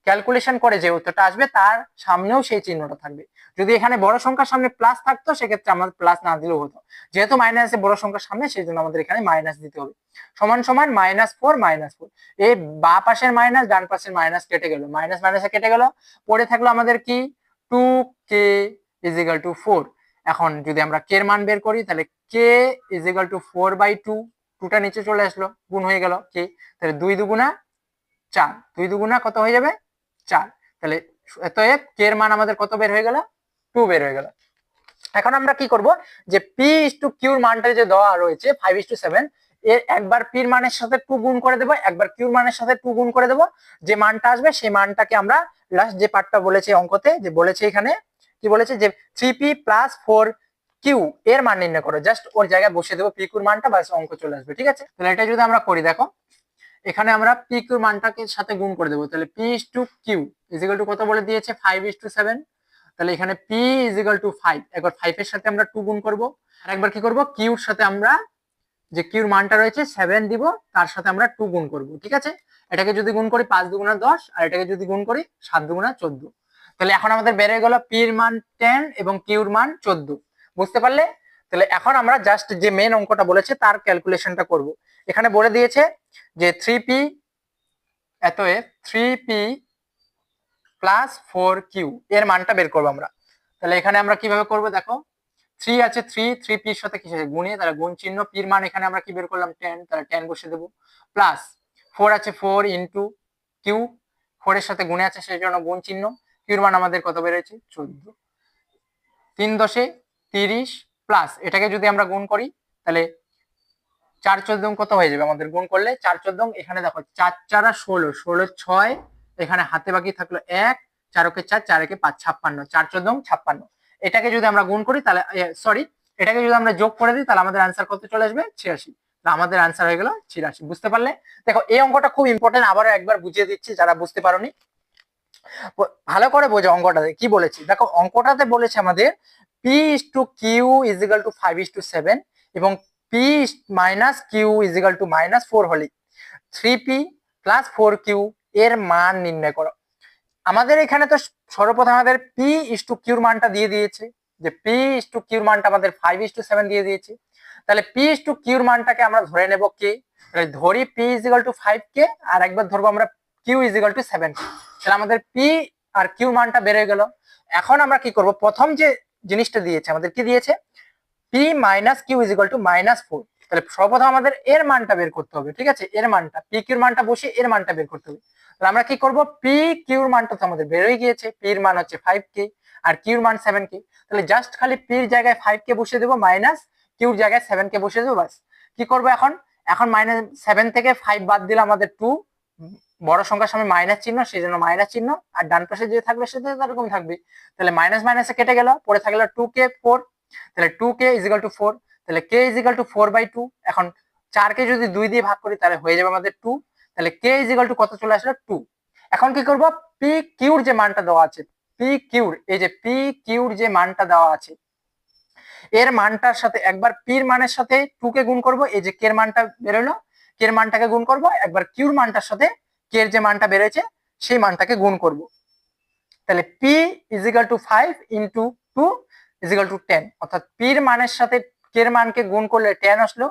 ক্যালকুলেশন করে যে উত্তরটা আসবে তার সামনেও সেই চিহ্নটা থাকবে। যদি এখানে বড় সংখ্যার সামনে প্লাস থাকতো, সেক্ষেত্রে আমাদের প্লাস না দিলেও হতো, যেহেতু মাইনাস আছে বড় সংখ্যার সামনে, সেই জন্য আমাদের এখানে মাইনাস দিতে হবে। সমান সমান -4 এই বা পাশের মাইনাস ডান পাশের মাইনাস কেটে গেল, মাইনাস মাইনাসে কেটে গেল, পড়ে থাকলো আমাদের কি 2k ইজ ইকুয়াল টু 4। এখন যদি আমরা কে এর মান বের করি, তাহলে কে ইজ ইকুয়াল টু 4/2, 2টা নিচে চলে আসলো, গুণ হয়ে গেল কে, তাহলে 2 দুগুণা 4, 2 দুগুণা কত হয়ে যাবে 4। তাহলে অতএব কে এর মান আমাদের কত বের হয়ে গেল, 2 বের হয়ে গেল। এখন আমরা কি করব, যে পি ইজ টু কিউর মানটা যে দেওয়া রয়েছে 5:7, এর একবার পির মানের সাথে 2 গুণ করে দেবো, একবার কিউর মানের সাথে 2 গুণ করে দেবো, যে মানটা আসবে সেই মানটাকে আমরা লাস্ট যে পার্টটা বলেছে অঙ্কতে, যে বলেছে এখানে কি বলেছে, যে 3p প্লাস 4q এর মান নির্ণয় করো, জাস্ট ওর জায়গায় বসিয়ে দেবো পি কিউর মানটা, বাস অঙ্ক চলে আসবে। ঠিক আছে, তাহলে এটা যদি আমরা করি, দেখো এখানে আমরা পি কিউর মানটাকে সাথে গুণ করে দেবো, তাহলে p is to q is equal to কত বলে দিয়েছে 5:7। তাহলে এখানে p ইজ ইকুয়াল টু 5, একবার 5 এর সাথে আমরা 2 গুণ করব, আর একবার কি করব, কিউর সাথে আমরা যে কিউর মানটা রয়েছে 7 দিব, তার সাথে আমরা 2 গুণ করব। ঠিক আছে, এটাকে যদি গুণ করি 5 দুগুণা 10, আর এটাকে যদি গুণ করি 7 দুগুণা 14। তাহলে এখন আমাদের বেড়ে গেল p এর মান 10 এবং কিউর মান 14, বুঝতে পারলে? তাহলে এখন আমরা জাস্ট যে মেন অঙ্কটা বলেছে তার ক্যালকুলেশনটা করব। এখানে বলে দিয়েছে যে 3p অতএব 3p প্লাস 4q এর মানটা বের করবো আমরা। তাহলে এখানে আমরা কিভাবে করব দেখো, 3 আছে 3 পির সাথে কি গুণে, তাহলে গুণ চিহ্ন, পির মান এখানে আমরা কি বের করলাম 10, তাহলে 10 বসে দেবো, প্লাস 4 আছে 4 ইন্টু কিউ, 4 এর সাথে গুণে আছে সেই জন্য গুণ চিহ্ন, কিউর মান আমাদের কত বেরোচ্ছে 14, 3 দশে 30, প্লাস এটাকে যদি আমরা গুণ করি তাহলে 4 14 কত হয়ে যাবে আমাদের গুণ করলে, 4 14 এখানে দেখো 4 4 16, 16 6, এখানে হাতে বাকি থাকলো 1, 4 কে 4, 4 কে 5, 56, 4 14 56। এটাকে যদি আমরা গুণ করি তাহলে সরি এটাকে যদি আমরা যোগ করে দিই তাহলে আমাদের আনসার কত চলে আসবে 86। আমাদের আনসার হয়ে গেল 86। বুঝতে পারলে? দেখো এই অঙ্কটা খুব ইম্পর্টেন্ট, আবারও একবার বুঝিয়ে দিচ্ছি যারা বুঝতে পারোনি, ভালো করে বোঝো অঙ্কটাতে কি বলেছি। দেখো অঙ্কটাতে বলেছে আমাদের p/q = 5:7 এবং p - q = -4 হলে 3p + 4q এর মান নির্ণয় করো। আমাদের এখানে তো সর্বপ্রথম আমাদের p/q এর মানটা দিয়ে দিয়েছে, যে p/q এর মানটা আমাদের 5:7 দিয়ে দিয়েছে। তাহলে p/q এর মানটাকে আমরা ধরে নেব কে, তাহলে ধরি p = 5k আর একবার ধরবো আমরা q = 7k। তাহলে আমাদের p আর q মানটা বেড়ে গেল। এখন আমরা কি করব, প্রথম যে জিনিসটা দিয়েছে আমাদের কি দিয়েছে, p - q = -4। তাহলে সর্বপ্রথম আমাদের এর মানটা বের করতে হবে, ঠিক আছে, এর মানটা p q এর মানটা বসে এর মানটা বের করতে হবে। তাহলে আমরা কি করব, p q এর মানটা তো আমাদের বের হয়ে গিয়েছে, p এর মান হচ্ছে 5k আর q এর মান 7k। তাহলে জাস্ট খালি p এর জায়গায় 5k বসিয়ে দেবো, মাইনাস q এর জায়গায় 7k বসিয়ে দেবো, বাস। কি করব এখন, এখন -7 থেকে 5 বাদ দিলে আমাদের 2, বড় সংখ্যার সামনে মাইনাস চিহ্ন সেই জন্য মাইনাস চিহ্ন, আর ডান পাশে যে থাকবে সেটা এরকম থাকবে। তাহলে মাইনাস মাইনাসে কেটে গেল, পরে থাকলো 2k 4, তাহলে 2k = 4, তাহলে k = 4/2। এখন 4কে যদি 2 দিয়ে ভাগ করি তাহলে হয়ে যাবে আমাদের 2, তাহলে k = কত চলে আসলো 2। এখন কি করব, p q এর যে মানটা দেওয়া আছে, p q এই যে p q এর যে মানটা দেওয়া আছে এর মানটার সাথে একবার p এর মানের সাথে 2 কে গুণ করব, এই যে k এর মানটা বের হলো, k এর মানটাকে গুণ করব, একবার q এর মানটার সাথে k এর যে মানটা বেরোয়েছে সেই মানটাকে গুণ করব। তাহলে p = 5 × 2 = 10, অর্থাৎ p এর মানের সাথে k এর মানকে গুণ করলে 10 আসলো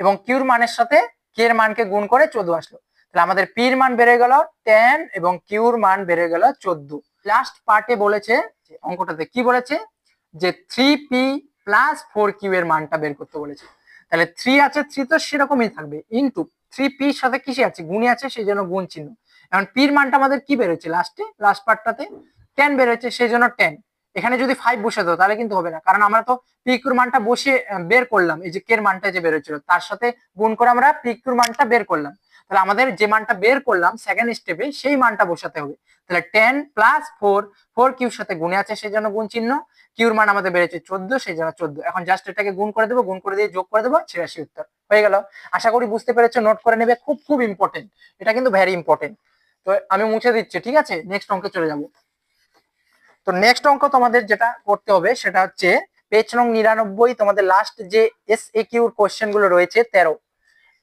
এবং q এর মানের সাথে k এর মানকে গুণ করে 14 আসলো। তাহলে আমাদের p এর মান বেড়ে গেল 10 এবং q এর মান বেড়ে গেল 14। লাস্ট পার্টে বলেছে, অঙ্কটাতে কি বলেছে, যে 3p + 4q এর মানটা বের করতে বলেছে। তাহলে 3 আছে, 3 তো সেরকমই থাকবে, ইনটু 3p এর সাথে কিসে আছে, গুণে আছে সেই জন্য গুণ চিহ্ন। এখন p এর মানটা আমাদের কি বেরোচ্ছে লাস্ট পার্টটাতে 10 বেরোচ্ছে সেই জন্য 10। এখানে যদি 5 বসে দাও তাহলে কিন্তু হবে না, কারণ আমরা তো p q এর মানটা বসে বের করলাম, এই যে k এর মানটা যে বেরোচ্ছিল তার সাথে গুণ করে আমরা p q এর মানটা বের করলাম। তাহলে আমাদের যে মানটা বের করলাম সেকেন্ড স্টেপে সেই মানটা বসাতে হবে। তাহলে 10 + 4, 4q এর সাথে গুণে আছে সেই জন্য গুণ চিহ্ন, q এর মান আমাদের বেড়েছে 14 সেই জন্য 14। এখন জাস্ট এটাকে গুণ করে দেবো, গুণ করে দিয়ে যোগ করে দেবো, 86 উত্তর হয়ে গেল। আশা করি বুঝতে পেরেছো, নোট করে নেবে, খুব খুব ইম্পর্টেন্ট, এটা কিন্তু ভেরি ইম্পর্টেন্ট। তো আমি মুছে দিচ্ছি, ঠিক আছে, নেক্সট অঙ্কে চলে যাব। তো নেক্সট অঙ্ক তোমাদের যেটা করতে হবে সেটা হচ্ছে পেজ নং 99, তোমাদের লাস্ট যে SAQ কোশ্চেন গুলো রয়েছে 13,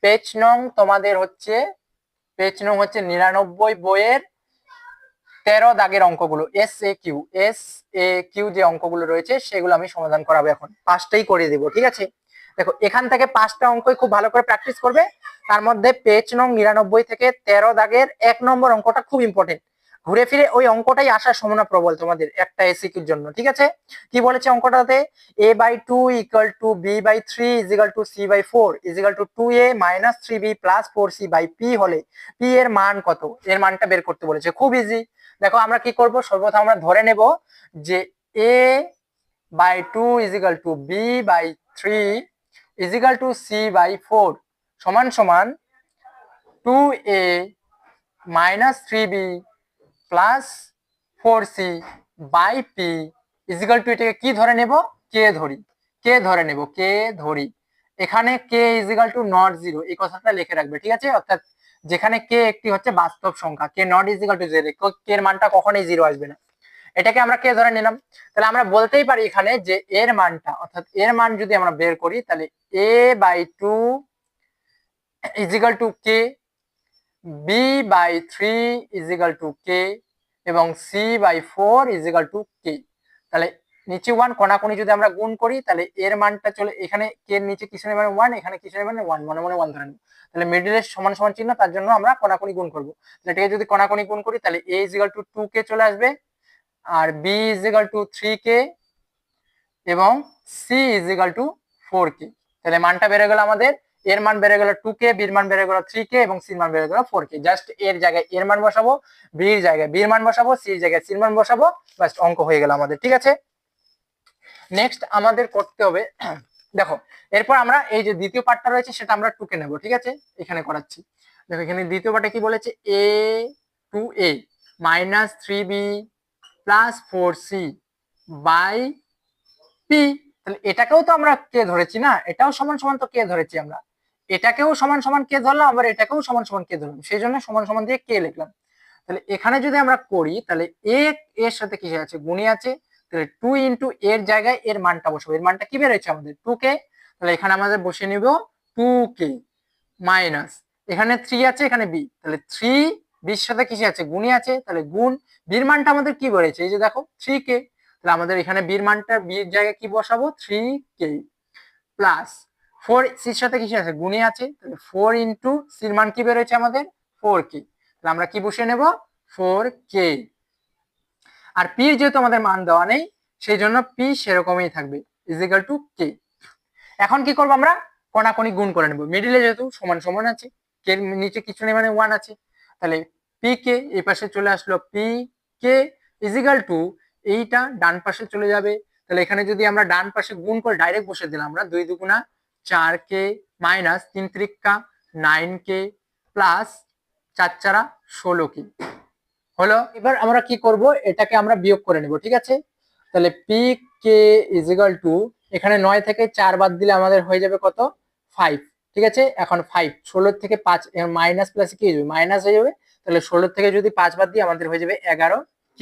পেজ নং তোমাদের হচ্ছে পেজ নং হচ্ছে 99 বইয়ের 13 দাগের অঙ্কগুলো, SAQ যে অঙ্কগুলো রয়েছে সেগুলো আমি সমাধান করাবো, এখন 5টাই করে দেবো, ঠিক আছে। দেখো এখান থেকে 5টা অঙ্কই খুব ভালো করে প্র্যাকটিস করবে। তার মধ্যে পেজ নং 99 থেকে 13 দাগের 1 নম্বর অঙ্কটা খুব ইম্পর্টেন্ট, ঘুরে ফিরে ওই অঙ্কটাই আসার সম্ভাবনা প্রবল তোমাদের একটা এসিকিউর জন্য, ঠিক আছে। কি বলেছে অঙ্কটাতে, a/2 = b/3 = c/4 = 2a - 3b + 4c/p হলে p এর মান কত, এর মানটা বের করতে বলেছে। খুব ইজি। দেখো আমরা কি করব, সর্বপ্রথম আমরা ধরে নেব যে a/2 = b/3 = c/4 সমান সমান 2a - 3b + 4c/p = এটাকে কি ধরে নেব, কে ধরি, কে ধরে নেব, কে ধরি। এখানে k = not 0 এই কথাটা লিখে রাখবে, ঠিক আছে। অর্থাৎ যেখানে k একটি হচ্ছে বাস্তব সংখ্যা, k not = 0, k এর মানটা কখনোই 0 আসবে না, এটাকে আমরা কে ধরে নিলাম। তাহলে আমরা বলতেই পারি এখানে যে এর মানটা, অর্থাৎ এর মান যদি আমরা বের করি তাহলে a/2 = k, b/3 = k এবং c/4 = k। তাহলে নিচে 1, কোনাকুনি যদি আমরা গুণ করি তাহলে এর মানটা চলে এখানে, কে এর নিচে কিছু নেই মানে 1, এখানে কিছু নেই মানে 1, মনে মনে 1 ধরে নিই। তাহলে মিডলে সমান সমান চিহ্ন, তার জন্য আমরা কোনাকুনি গুণ করব। তাহলে এটাকে যদি কোনাকুনি গুণ করি তাহলে a = 2k চলে আসবে, আর b = 3k, এবং c = 4k। তাহলে মানটা বেড়ে গেল আমাদের, এর মান বেড়ে গেল 2k, বির মান বেড়ে গেল 3k, এবং সির মান বেড়ে গেল 4k। জাস্ট এর জায়গায় এর মান বসাবো, বির জায়গায় বির মান বসাবো, সির জায়গায় সির মান বসাবো, বাস অঙ্ক হয়ে গেল আমাদের। ঠিক আছে, নেক্সট আমাদের করতে হবে, দেখো এরপর আমরা এই যে দ্বিতীয় পার্টটা রয়েছে সেটা আমরা টুকে নেব। ঠিক আছে, এখানে করাচ্ছি। দেখো এখানে দ্বিতীয় পার্টে কি বলেছে, a to a -3b + 4c by p। তাহলে এটাকেও তো আমরা কে ধরেছি না, এটাও সমান সমান তো কে ধরেছি আমরা, এটাকেও সমান সমান কে ধরলাম, আবার এটাকেও সমান সমান কে ধরলাম, সেই জন্য সমান সমান দিয়ে কে লিখলাম। তাহলে এখানে যদি আমরা করি তাহলে a এর সাথে কিসে আছে, গুণে আছে, তাহলে 2 ইন্টু এর জায়গায় এর মানটা বসাবো। এর মানটা কি বেরোচ্ছে আমাদের 2k, তাহলে এখানে আমাদের বসে নিব 2k মাইনাস, এখানে 3 আছে, এখানে b, তাহলে 3 বির সাথে কিসে আছে, গুণে আছে, তাহলে গুণ, বির মানটা আমাদের কি বেরোচ্ছে, এই যে দেখো 3k, তাহলে আমাদের এখানে বির মানটা বির জায়গায় কি বসাবো 3k, প্লাস 4 সির সাথে কিসে আছে, গুণে আছে, তাহলে 4 ইন্টু সির মান কি বেরোচ্ছে আমাদের 4k, তাহলে আমরা কি বসিয়ে নেব 4k, আর পি যেহেতু আমাদের মান দেওয়া নেই সেই জন্য পি সেরকমই থাকবে = k। এখন কি করবো, আমরা কোনাকুনি গুণ করে নেব, মিডিলে যেহেতু সমান সমান আছে, কে নিচে কিছু নেই মানে 1 আছে, তাহলে পি কে এই পাশে চলে আসলো, পি কে = এইটা ডান পাশে চলে যাবে। তাহলে এখানে যদি আমরা ডান পাশে গুণ করে ডাইরেক্ট বসে দিলাম, আমরা 2 দুগুণা 4k মাইনাস 3 ত্রিকা 9k প্লাস 4 চারা 16k হলো। এবার আমরা কি করব, এটাকে আমরা বিয়োগ করে নেব। ঠিক আছে, তাহলে পি কে = এখানে 9 থেকে 4 বাদ দিলে আমাদের হয়ে যাবে কত 5। ঠিক আছে, এখন 5 16 থেকে 5 মাইনাস প্লাস কি হয়ে যাবে, মাইনাস হয়ে যাবে, তাহলে 16 থেকে যদি 5 বাদ দিই আমাদের হয়ে যাবে 11k,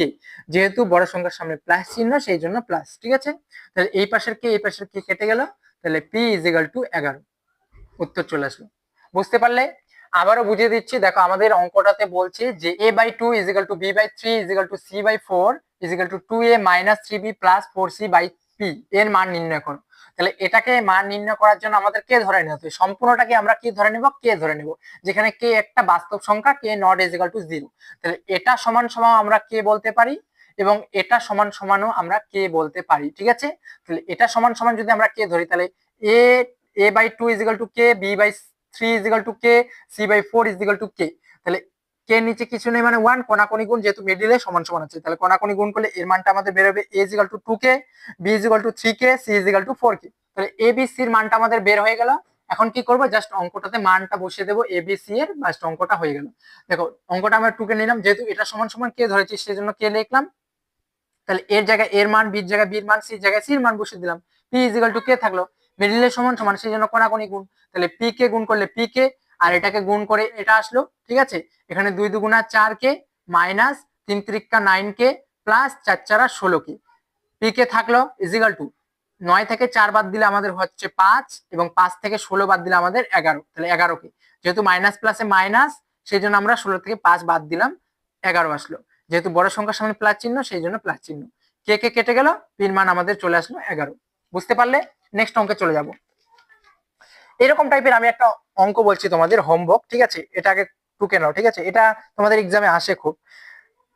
যেহেতু বড় সংখ্যার সামনে প্লাস চিহ্ন সেই জন্য প্লাস। ঠিক আছে, তাহলে এই পাশের কে এই পাশের কে কেটে গেল, তাহলে পি = 11, উত্তর চলে আসলো। বুঝতে পারলে, আবারও বুঝিয়ে দিচ্ছি, দেখো আমাদের অঙ্কটাতে বলছে যে a/2 = b/3 = c/4 2a - 3b + 4c/p এর মান নির্ণয় করো। তাহলে এটাকে মান নির্ণয় করার জন্য আমাদের কে ধরে নিতে হবে, সম্পূর্ণটাকে আমরা কি ধরে নেব, কে ধরে নেব, যেখানে কে একটা বাস্তব সংখ্যা, কে নট = 0। তাহলে এটা সমান সমান আমরা কে বলতে পারি, এবং এটা সমান সমানও আমরা কে বলতে পারি। ঠিক আছে, তাহলে এটা সমান সমান যদি আমরা কে ধরি তাহলে a/2 = k, b/3 = k, c/4 = k। তাহলে কে নিচে কিছু নেই মানে 1, কোনাকুনি গুণ, যেহেতু মিডিলে সমান সমান আছে, তাহলে কোনাকুনি গুণ করলে এর মানটা আমাদের বের হবে a = 2k, b = 3k, c = 4k। তাহলে a b c এর মানটা আমাদের বের হয়ে গেল। এখন কি করব, জাস্ট অঙ্কটাতে মানটা বসিয়ে দেবো a b c এর, জাস্ট অঙ্কটা হয়ে গেল। দেখো অঙ্কটা আমরা 2k নিলাম, যেহেতু এটা সমান সমান কে ধরেছি সেজন্য কে লিখলাম, তাহলে এর জায়গায় এর মান, বির জায়গায় বির মান, সির জায়গায় সির মান বসিয়ে দিলাম, p = k থাকলো, মিডলে সমান সমান সেই জন্য কোনাকুনি গুণ, তাহলে p কে গুণ করলে p কে, আর এটাকে গুণ করে এটা আসলো। ঠিক আছে, এখানে 2 দুগুণা 4k মাইনাস 3 ত্রিকা 9k প্লাস 4 চারা 16k, p কে থাকলো = 9 থেকে 4 বাদ দিলে আমাদের হচ্ছে 5, এবং 5 থেকে 16 বাদ দিলে আমাদের 11, তাহলে 11k, যেহেতু মাইনাস প্লাসে মাইনাস সেই জন্য আমরা 16 থেকে 5 বাদ দিলাম, 11 আসলো, যেহেতু বড় সংখ্যার সামনে প্লাস চিহ্ন সেই জন্য প্লাস চিহ্ন, কে কে কেটে গেল, পির মান আমাদের চলে আসলো 11। বুঝতে পারলে, নেক্সট অঙ্কে চলে যাব। এরকম টাইপের আমি একটা অঙ্ক বলছি তোমাদের হোমওয়ার্ক। ঠিক আছে, এটা আগে টুকে নাও। ঠিক আছে, এটা তোমাদের এক্সামে আসে খুব,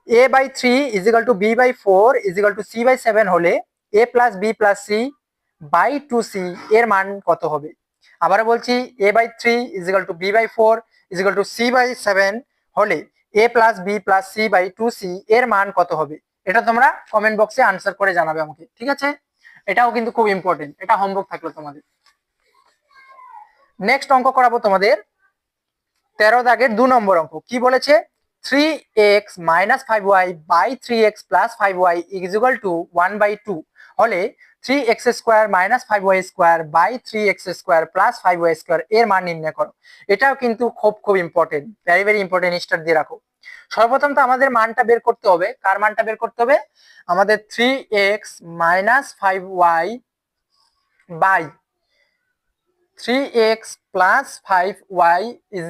a/3 = b/4 = c/7 হলে a + b + c/2c এর মান কত হবে। আবার বলছি, a/3 = b/4 = c/7 হলে a + b + c/2c এর মান কত হবে। এটা তোমরা কমেন্ট বক্সে আনসার করে জানাবে আমাকে। ঠিক আছে, এটাও কিন্তু খুব ইম্পর্টেন্ট, এটা হোমওয়ার্ক থাকলো তোমাদের। নেক্সট অঙ্ক করাবো তোমাদের 13 দাগের 2 নম্বর অঙ্ক। কি বলেছে, 3x - 5y / 3x + 5y = 1/2 হলে 3x² - 5y² / 3x² + 5y² এর মান নির্ণয় করো। এটাও কিন্তু খুব important, very very important, star দিয়ে রাখো। সর্বপ্রথম তো আমাদের মানটা বের করতে হবে, কার মানটা বের করতে হবে, আমাদের 3x - 5y by 3x + 5y =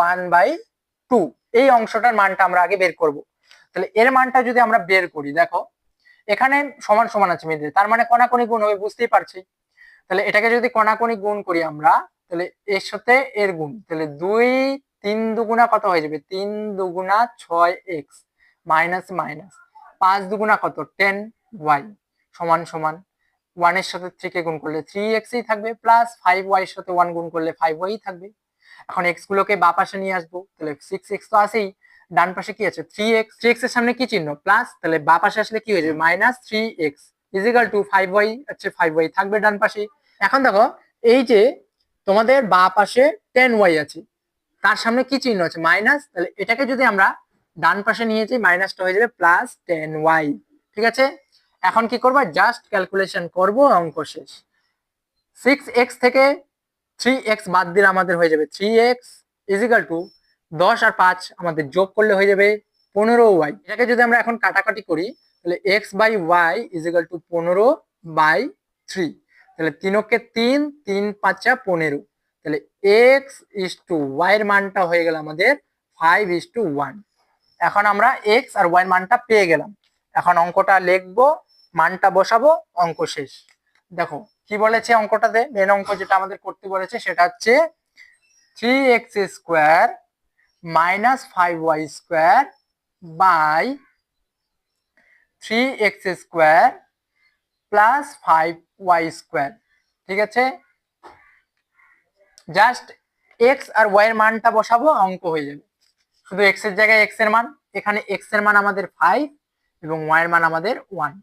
1/2, এই অংশটার মানটা আমরা আগে বের করব। তাহলে এর মানটা যদি আমরা বের করি, দেখো এখানে সমান সমান আছে মিডিল, তার মানে কণাকণি গুণ হবে, বুঝতেই পারছি। তাহলে এটাকে যদি কণাকণি গুণ করি আমরা, তাহলে এর সাথে এর গুণ, তাহলে 2 3 দুগুণা কত হয়ে যাবে, 3 দুগুণা 6x মাইনাস মাইনাস 5 দুগুণা কত 10y সমান সমান 1 এর সাথে 3 কে গুণ করলে 3x ই থাকবে, প্লাস 5y এর সাথে 1 গুণ করলে 5y থাকবে। এখন x গুলোকে বাঁ পাশে নিয়ে আসবো, তাহলে 6x তো আছেই, ডান পাশে কি আছে 3x, 3x এর সামনে কি চিহ্ন প্লাস, তাহলে বাঁ পাশে আসলে কি হয়ে যাবে minus 3x is equal two 5y, আছে 5y থাকবে ডান পাশে। এখন দেখো এই যে তোমাদের বাঁ পাশে 10y আছে, তার সামনে কি চিহ্ন আছে মাইনাস, তাহলে এটাকে যদি আমরা ডান পাশে নিয়ে যাই মাইনাসটা হয়ে যাবে প্লাস 10y। ঠিক আছে, এখন কি করবো, জাস্ট ক্যালকুলেশন করব, অঙ্ক শেষ। 6x থেকে 3x বাদ দিলে আমাদের হয়ে যাবে 3x ইজিক্যাল টু 10 আর 5 আমাদের যোগ করলে হয়ে যাবে 15y। এটাকে যদি আমরা এখন কাটাকাটি করি, তাহলে x by y is equal to 15/3, তাহলে 3 3 3 5 15, তাহলে x ইস টু y এর মানটা হয়ে গেল আমাদের 5:1। এখন আমরা x আর y এর মানটা পেয়ে গেলাম, এখন অঙ্কটা লিখবো, মানটা বসাবো, অঙ্ক শেষ। দেখো কি বলেছে অঙ্কটাতে, মেন অঙ্ক যেটা আমাদের করতে বলেছে সেটা হচ্ছে 3x² minus 5y² by 3x² plus 5y²। ঠিক আছে, জাস্ট x আর y এর মানটা বসাবো, অঙ্ক হয়ে যাবে। শুধু x এর জায়গায় x এর মান, এখানে x এর মান আমাদের 5 এবং y এর মান আমাদের 1।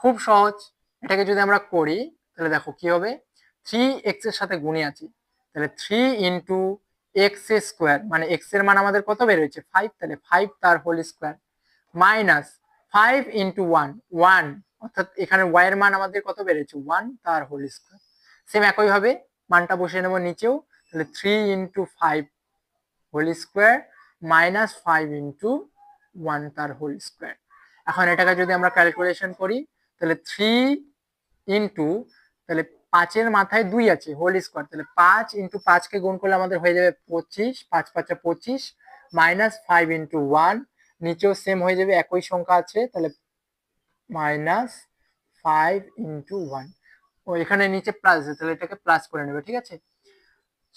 খুব সহজ। এটাকে যদি আমরা করি তাহলে দেখো কি হবে, 3x এর সাথে গুণে আছে, তাহলে 3 ইন্টু x² মানে x এর মান আমাদের কত বের হয়েছে 5, তাহলে 5 তার হোল স্কোয়ার মাইনাস 5 ইন্টু 1 1, অর্থাৎ এখানে y এর মান আমাদের কত বেড়েছে 1 তার হোল স্কোয়ার। সেম একইভাবে মানটা বসিয়ে নেব নিচেও, তাহলে 3 into 5 whole square minus 5 into 1 তার হোল স্কোয়ার। এখন এটাকে যদি আমরা ক্যালকুলেশন করি, তাহলে 3 ইন্টু, তাহলে 5 এর মাথায় 2 আছে হোল স্কোয়ার, তাহলে 5 ইন্টু 5 কে গুণ করলে আমাদের হয়ে যাবে 25, 5 5 25 মাইনাস 5 ইন্টু 1, নিচেও সেম হয়ে যাবে একই সংখ্যা আছে, তাহলে মাইনাস 5 ইন্টু 1, ও এখানে নিচে প্লাস আছে তাহলে এটাকে প্লাস করে নেবে। ঠিক আছে,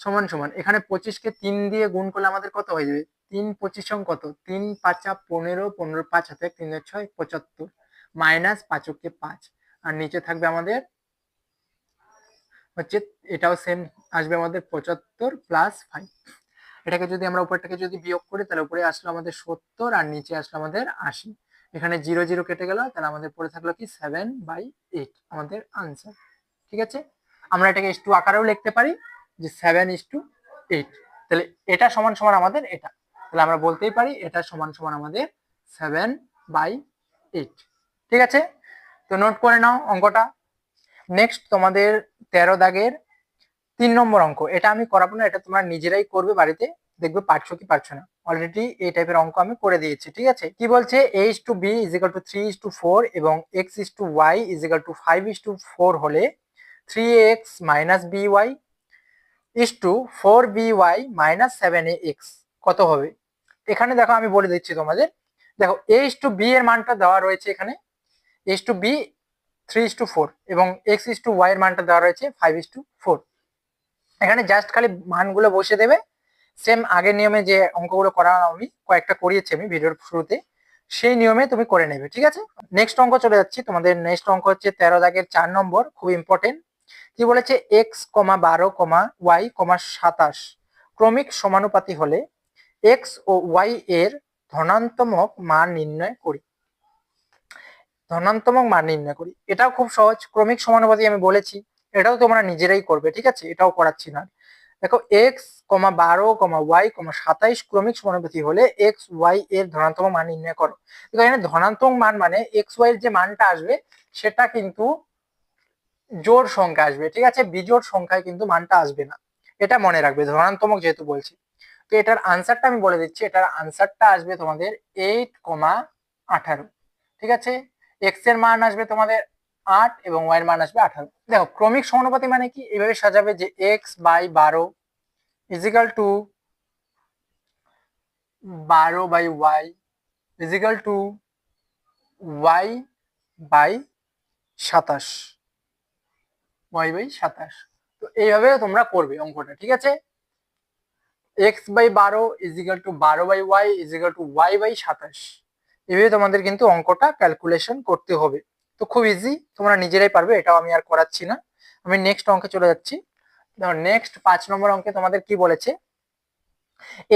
সমান সমান এখানে 25 কে 3 দিয়ে গুণ করলে আমাদের কত হয়ে যাবে, 3 25 কত 3 5 15, 15 5 হাতে 3 6 75 মাইনাস 5 কে 5, আর নিচে থাকবে আমাদের হচ্ছে, এটাও সেম আসবে আমাদের 75 প্লাস 5। এটাকে যদি আমরা উপরটাকে যদি বিয়োগ করি, তাহলে উপরে আসলো আমাদের 70 আর নিচে আসলো আমাদের 80, এখানে 0 0 কেটে গেল, তাহলে আমাদের পড়ে থাকলো কি 7/8 আমাদের আনসার। ঠিক আছে, আমরা এটাকে ইস টু আকারেও লিখতে পারি যে 7:8, তাহলে এটা সমান সমান আমাদের এটা, তাহলে আমরা বলতেই পারি এটা সমান সমান আমাদের 7/8। ঠিক আছে, তো নোট করে নাও অঙ্কটা। নেক্সট তোমাদের 13 দাগের 3 নম্বর অঙ্ক, এটা আমি করাবো না, এটা তোমরা নিজেরাই করবে বাড়িতে, দেখবে পারছো কি পারছো না। অলরেডি এই টাইপের অঙ্ক আমি করে দিয়েছি। ঠিক আছে, কি বলছে, a:b = 3:4 এবং x:y = 5:4 হলে 3x - by = 4by - 7ax কত হবে। এখানে দেখো আমি বলে দিচ্ছি তোমাদের, দেখো a:b এর মানটা দেওয়া রয়েছে এখানে, a:b 3:4 এবং x:y এর মানটা দেওয়া রয়েছে 5:4। এখানে জাস্ট খালি মানগুলো বসে দেবে, সেম আগের নিয়মে যে অঙ্কগুলো করা আমি কয়েকটা করিয়েছি আমি ভিডিওর শুরুতে, সেই নিয়মে তুমি করে নেবে। ঠিক আছে, নেক্সট অঙ্ক চলে যাচ্ছি। তোমাদের নেক্সট অঙ্ক হচ্ছে 13 দাগের 4 নম্বর, খুব ইম্পর্টেন্ট। কি বলেছে, x, 12, y, 27 ক্রমিক সমানুপাতি হলে x ও y এর ধনাত্মক মান নির্ণয় করি। ধনাত্মক মান নির্ণয় করি, এটাও খুব সহজ, ক্রমিক সমানুপাতি আমি বলেছি, এটাও তোমরা নিজেরাই করবে। ঠিক আছে, এটাও করাচ্ছি না। দেখো x, 12, y, 27 ক্রমিক সমানুপাতি হলে x y এর ধনাত্মক মান নির্ণয় করো। এখানে ধনাত্মক মান মানে x y এর যে মানটা আসবে সেটা কিন্তু জোড় সংখ্যা আসবে। ঠিক আছে, বিজোড় সংখ্যায় কিন্তু মানটা আসবে না, এটা মনে রাখবে, ধনাত্মক যেহেতু বলছি। তো এটার আনসারটা আমি বলে দিচ্ছি, এটার আনসারটা আসবে তোমাদের 8,18। ঠিক আছে, x এর মান আসবে তোমাদের 8 এবং y এর মান আসবে 18। দেখো ক্রমিক সমানুপাতি মানে কি, এভাবে সাজাবে যে x/12 = 12/y y by 27, y by 27। তো এইভাবে তোমরা করবে অঙ্কটা, ঠিক আছে। X by 12 is equal to 12 by y is equal to y by 27, এভাবে তোমাদের কিন্তু অঙ্কটা ক্যালকুলেশন করতে হবে। তো খুব ইজি, তোমরা নিজেরাই পারবে, এটাও আমি আর করাচ্ছি না। আমি নেক্সট অঙ্কে চলে যাচ্ছি। দেখো নেক্সট 5 নম্বর অঙ্কে তোমাদের কি বলেছে,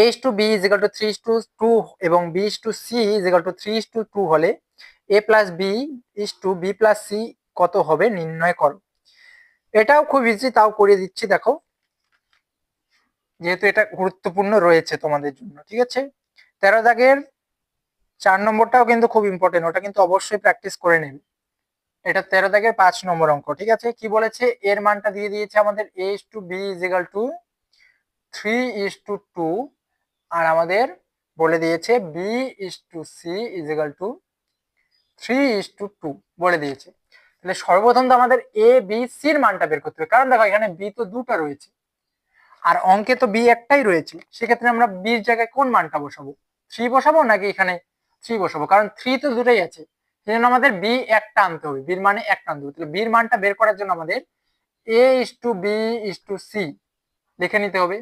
a is to b is equal to 3 is to 2 এবং b is to c is equal to 3 is to 2 হলে a plus b is to b plus c কত হবে নির্ণয় করো। এটাও খুব ইজি, তাও করিয়ে দিচ্ছি দেখো, যেহেতু এটা গুরুত্বপূর্ণ রয়েছে তোমাদের জন্য, ঠিক আছে। 13 দাগের 4 নম্বরটাও কিন্তু খুব ইম্পর্টেন্ট, ওটা কিন্তু অবশ্যই প্র্যাকটিস করে নেবে। এটা 13 দাগের 5 নম্বর অঙ্ক, ঠিক আছে। কি বলেছে, এর মানটা দিয়ে দিয়েছে আমাদের a is to b is equal to 3 is to 2, আর আমাদের বলে দিয়েছে b is to c is equal to 3 is to 2 বলে দিয়েছে। তাহলে সর্বপ্রথম তো আমাদের a b c এর মানটা বের করতে হবে, কারণ দেখো এখানে b তো দুটো রয়েছে আর অঙ্কে তো b একটাই রয়েছে। সেক্ষেত্রে আমরা b এর জায়গায় কোন মানটা বসাবো, 3 বসাবো নাকি এখানে 3 বসাবো, কারণ 3 তো দুটোই আছে, সেই জন্য আমাদের b একটা আনতে হবে, b এর মানে একটা আনতে হবে। তাহলে b এর মানটা বের করার জন্য আমাদের a is to b is to c লিখে নিতে হবে।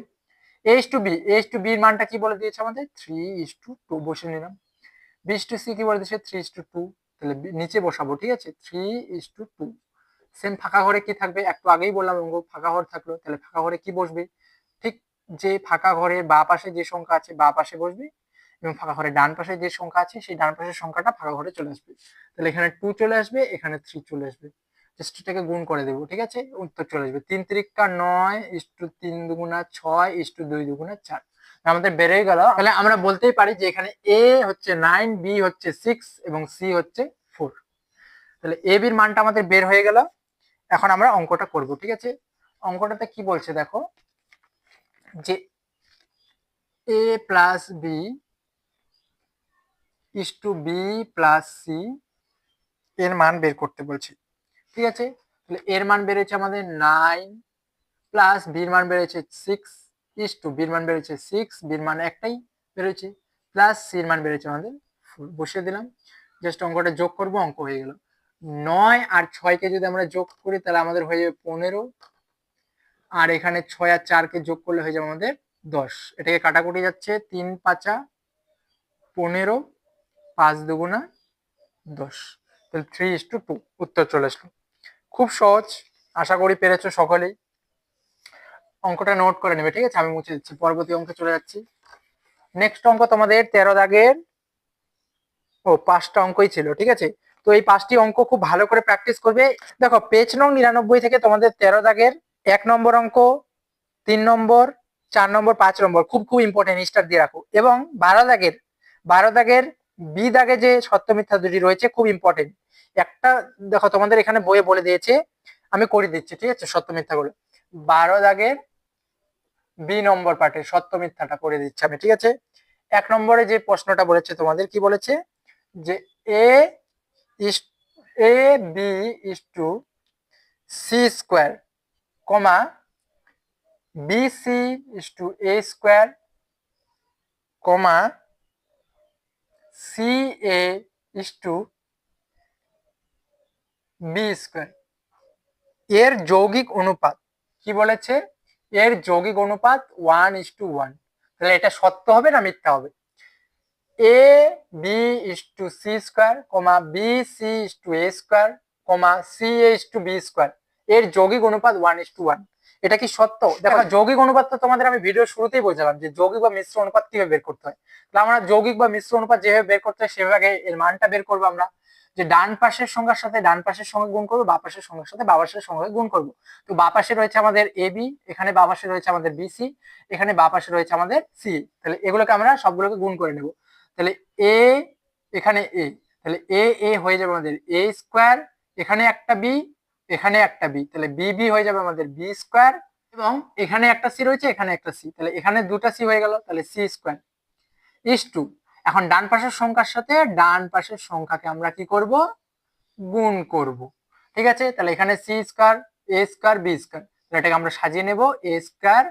a is to b, a is to b এর মানটা কি বলে দিয়েছে আমাদের 3 is to 2 বসে নিলাম। b is to c কি বলে দিয়েছে 3 is to 2, তাহলে নিচে বসাবো, ঠিক আছে, 3 is to 2। সেম ফাঁকা ঘরে কি থাকবে, একটু আগেই বললাম অঙ্ক ফাঁকা ঘর থাকলো, তাহলে ফাঁকা ঘরে কি বসবে, ঠিক যে ফাঁকা ঘরের বা পাশে যে সংখ্যা আছে বা পাশে বসবে, এবং ফাঁকা ঘরের ডান পাশে যে সংখ্যা আছে সেই ডান পাশের সংখ্যাটা ফাঁকা ঘরে চলে আসবে। তাহলে এখানে 2 চলে আসবে, এখানে 3 চলে আসবে, জাস্ট এটাকে গুণ করে দেবো, ঠিক আছে, উত্তর চলে আসবে 3 তিরিকা 9 ইস্টু 3 দুগুণা 6 ইস্টু 2 দুগুণা 4। আমাদের বেড়ে গেল। তাহলে আমরা বলতেই পারি যে এখানে a হচ্ছে 9, b হচ্ছে 6 এবং c হচ্ছে 4। তাহলে a b এর মানটা আমাদের বের হয়ে গেল। এখন আমরা অঙ্কটা করব, ঠিক আছে। অঙ্কটাতে কি বলছে দেখো, যে a plus b is to b plus c এর মান বের করতে বলছি, ঠিক আছে। তাহলে এর মান বেড়েছে আমাদের 9 প্লাস বির মান বেড়েছে 6 ইস টু বির মান বেড়েছে 6, বির মান একটাই বেড়েছে, প্লাস সির মান বেড়েছে আমাদের 4, বসিয়ে দিলাম। জাস্ট অঙ্কটা যোগ করব, অঙ্ক হয়ে গেল। 9 আর 6 কে যদি আমরা যোগ করি তাহলে আমাদের হয়ে যাবে 15, আর এখানে 6 আর 4 কে যোগ করলে হয়ে যাবে আমাদের 10। এটাকে কাটাকুটি যাচ্ছে, 3 5 15, 5 দুগুণা 10, তাহলে 3:2 উত্তর চলে আসলো। খুব সহজ, আশা করি পেরেছো সকলেই। অঙ্কটা নোট করে নেবে, ঠিক আছে, আমি মুছে দিচ্ছি, পরবর্তী অঙ্কে চলে যাচ্ছি। নেক্সট অঙ্ক তোমাদের 13 দাগের 5টা অঙ্কই ছিল, ঠিক আছে। তো এই 5টি অঙ্ক খুব ভালো করে প্র্যাকটিস করবে। দেখো পেজ নং 99 থেকে তোমাদের 13 দাগের 1 নম্বর অঙ্ক, 3 নম্বর, 4 নম্বর, 5 নম্বর খুব খুব ইম্পর্টেন্ট, স্টার দিয়ে রাখো। এবং 12 দাগের বি দাগে যে সত্য মিথ্যা দুটি রয়েছে খুব ইম্পর্টেন্ট। একটা দেখো তোমাদের এখানে বইয়ে বলে দিয়েছে, আমি করে দিচ্ছি, ঠিক আছে, সত্য মিথ্যাগুলো। 12 দাগের বি নম্বর পার্টের সত্য মিথ্যাটা করে দিচ্ছি আমি, ঠিক আছে। 1 নম্বরে যে প্রশ্নটা বলেছে তোমাদের কি বলেছে, যে A is A B is to C square, comma B C is to A square, comma C A is to B square এর যৌগিক অনুপাত। কি বলেছে, এর যৌগিক অনুপাত 1:1। তাহলে এটা সত্য হবে না মিথ্যা হবে, A B is to C square, comma B C is to A square, comma C A is to B square এর যৌগিক অনুপাত 1:1। এটা কি সত্য? দেখো যৌগিক অনুপাত তো তোমাদের আমি ভিডিও শুরুতেই বোঝালাম যে যৌগিক বা মিশ্র অনুপাত কিভাবে বের করতে হয়। তাহলে আমরা যৌগিক বা মিশ্র অনুপাত যেভাবে বের করতে হয় সেভাবে এর মানটা বের করবো আমরা, যে ডান পাশের সংখ্যার সাথে ডান পাশের সংখ্যা গুণ করবো, বা পাশের সংখ্যার সাথে বা পাশের সংখ্যা গুণ করবো। তো বা পাশে রয়েছে আমাদের এ বি, এখানে বা পাশে রয়েছে আমাদের বি সি, এখানে বা পাশে রয়েছে আমাদের সি। তাহলে এগুলোকে আমরা সবগুলোকে গুণ করে নেব। তাহলে এ, এখানে এ, তাহলে এ এ হয়ে যাবে আমাদের এ স্কোয়ার, এখানে একটা বি, এখানে একটা বি, তাহলে বি বি হয়ে যাবে আমাদের বি স্কোয়ার, এবং এখানে একটা সি রয়েছে, এখানে একটা সি, তাহলে এখানে দুটা সি হয়ে গেল, তাহলে সি স্কোয়ার ইস টু। এখন ডান পাশের সংখ্যার সাথে ডান পাশের সংখ্যাকে আমরা কি করব, গুণ করব, ঠিক আছে। তাহলে এখানে C square A square B square, তাহলে এটাকে আমরা সাজিয়ে নেব A square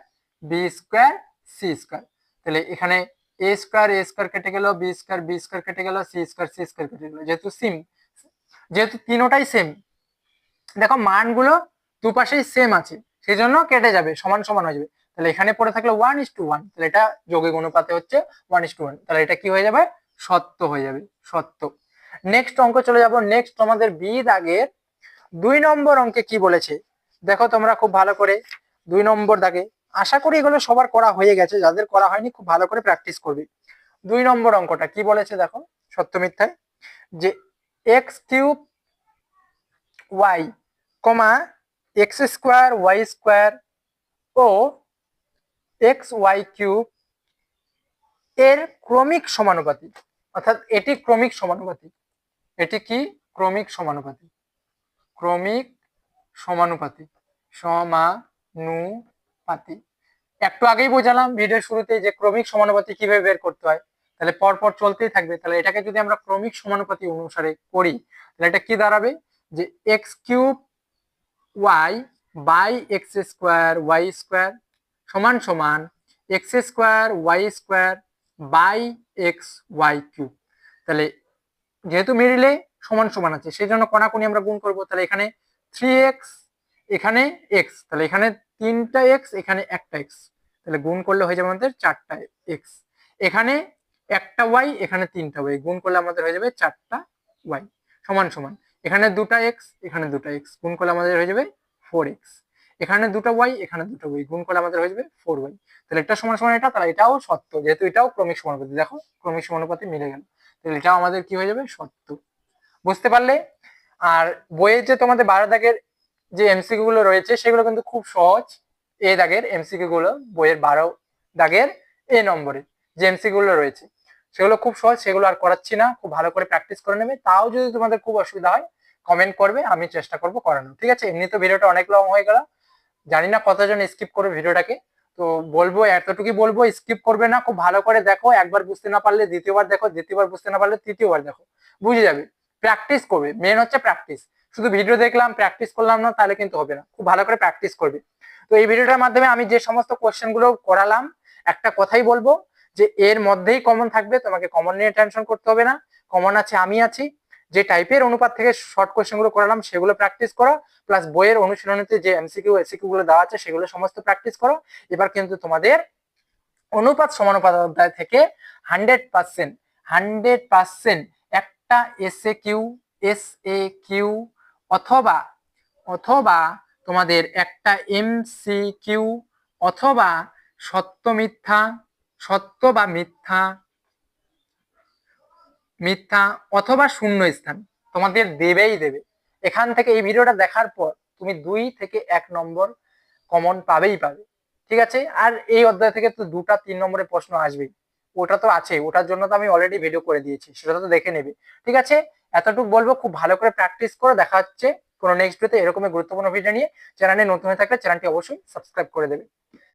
B square C square. তাহলে এখানে এ স্কোয়ার কেটে গেল, বি স্কোয়ার কেটে গেল, সি স্কোয়ার কেটে গেল, যেহেতু সিম যেহেতু তিনোটাই সেম, দেখো মানগুলো দুপাশেই সেম আছে, সেই জন্য কেটে যাবে, সমান সমান হয়ে যাবে। তাহলে এখানে পড়ে থাকলো 1:1, তাহলে এটা যৌগিক অনুপাতে হচ্ছে 1:1, তাহলে এটা কি হয়ে যাবে, সত্য হয়ে যাবে, সত্য। নেক্সট অঙ্ক চলে যাব। নেক্সট আমাদের বি দাগের 2 নম্বর অঙ্কে কি বলেছে দেখো তোমরা খুব ভালো করে। 2 নম্বর দাগে, আশা করি এগুলো সবার করা হয়ে গেছে, যাদের করা হয়নি খুব ভালো করে প্র্যাকটিস করবে। 2 নম্বর অঙ্কটা কি বলেছে দেখো, সত্য মিথ্যায়, যে x³ y, x² y² ও xy³ এর ক্রমিক সমানুপাতিক, অর্থাৎ এটি ক্রমিক সমানুপাতিক। এটি কি ক্রমিক সমানুপাতিক, ক্রমিক সমানুপাতিক, সমানুপাতিক। একটু আগেই বোঝালাম ভিডিওর শুরুতে যে ক্রমিক সমানুপাতি কিভাবে বের করতে হয়, তাহলে পরপর চলতেই থাকবে। তাহলে এটাকে যদি আমরা ক্রমিক সমানুপাতি অনুসারে করি, তাহলে এটা কি দাঁড়াবে, যে x³ y by x² y² সমান সমান x² y² বাই xy³। তাহলে যেহেতু মিডিলে সমান সমান আছে, সেই জন্য কোনাকুনি আমরা গুণ করব। তাহলে এখানে 3x, এখানে x, তাহলে এখানে 3টা x, এখানে একটা x, তাহলে গুণ করলে হয়ে যাবে আমাদের 4টা x। এখানে একটা y, এখানে 3টা y, গুণ করলে আমাদের হয়ে যাবে 4টা y সমান সমান। এখানে 2টা x, এখানে 2টা x, গুণ করলে আমাদের হয়ে যাবে 4x। এখানে 2টা y, এখানে 2টা y, গুণ করলে আমাদের হয়ে যাবে 4y। তাহলে এটা সমান সমান এটা, তাহলে এটাও সত্য, যেহেতু এটাও ক্রমিক সমানুপাতি। দেখো ক্রমিক সমানুপাতি মিলে গেল, তাহলে এটাও আমাদের কি হয়ে যাবে, সত্য। বুঝতে পারলে? আর বইয়ের যে তোমাদের 12 দাগের যে এমসিকিউ গুলো রয়েছে, সেগুলো কিন্তু খুব সহজ। এ দাগের এমসিকিউ গুলো, বইয়ের 12 দাগের এ নম্বরের যে এমসিকিউ গুলো রয়েছে, সেগুলো খুব সহজ, সেগুলো আর করাচ্ছি না, খুব ভালো করে প্র্যাকটিস করে নেবে। তাও যদি তোমাদের খুব অসুবিধা হয় কমেন্ট করবে, আমি চেষ্টা করবো করানো, ঠিক আছে? এমনি তো ভিডিওটা অনেক লং হয়ে গেল, জানি না কতজন স্কিপ করবে ভিডিওটাকে, তো বলবো এতটুকুই বলবো, স্কিপ করবে না, খুব ভালো করে দেখো। একবার বুঝতে না পারলে দ্বিতীয়বার দেখো, দ্বিতীয়বার বুঝতে না পারলে তৃতীয়বার দেখো, বুঝে যাবে। প্র্যাকটিস করবে, মেন হচ্ছে প্র্যাকটিস। শুধু ভিডিও দেখলাম প্র্যাকটিস করলাম না, তাহলে কিন্তু হবে না, খুব ভালো করে প্র্যাকটিস করবে। তো এই ভিডিওটার মাধ্যমে আমি যে সমস্ত কোশ্চেন গুলো করালাম, একটা কথাই বলবো, যে এর মধ্যেই কমন থাকবে, তোমাকে কমন নিয়ে টেনশন করতে হবে না। কমন আছে, আমি আছি। যে টাইপের অনুপাত থেকে শর্ট কোশ্চেন গুলো করালাম সেগুলো প্র্যাকটিস করো, প্লাস বইয়ের অনুশীলনীতে যে এমসিকিউ এসিকিউ গুলো দেওয়া আছে সেগুলো সমস্ত প্র্যাকটিস করো। এবার কিন্তু তোমাদের অনুপাত সমানুপাত অধ্যায় থেকে 100% একটা এস এ কিউ অথবা অথবা তোমাদের একটা এমসিকিউ, অথবা সত্য মিথ্যা, সত্য বা মিথ্যা, মিথ্যা অথবা শূন্য স্থান তোমাদের দেবেই দেবে। এখান থেকে এই ভিডিওটা দেখার পর তুমি 2 থেকে 1 নম্বর কমন পাবেই পাবে, ঠিক আছে? আর এই অধ্যায় থেকে তো 2টা 3 নম্বরের প্রশ্ন আসবেই, ওটা তো আছে, ওটার জন্য তো আমি অলরেডি ভিডিও করে দিয়েছি, সেটা তো দেখে নেবে, ঠিক আছে? এতটুকু বলবো, খুব ভালো করে প্র্যাকটিস করে। দেখা হচ্ছে কোনো নেক্সট ভিডিওতে এরকমই গুরুত্বপূর্ণ ভিডিও নিয়ে। চ্যানেলে নতুন হয়ে থাকলে চ্যানেলটি অবশ্যই সাবস্ক্রাইব করে দেবে।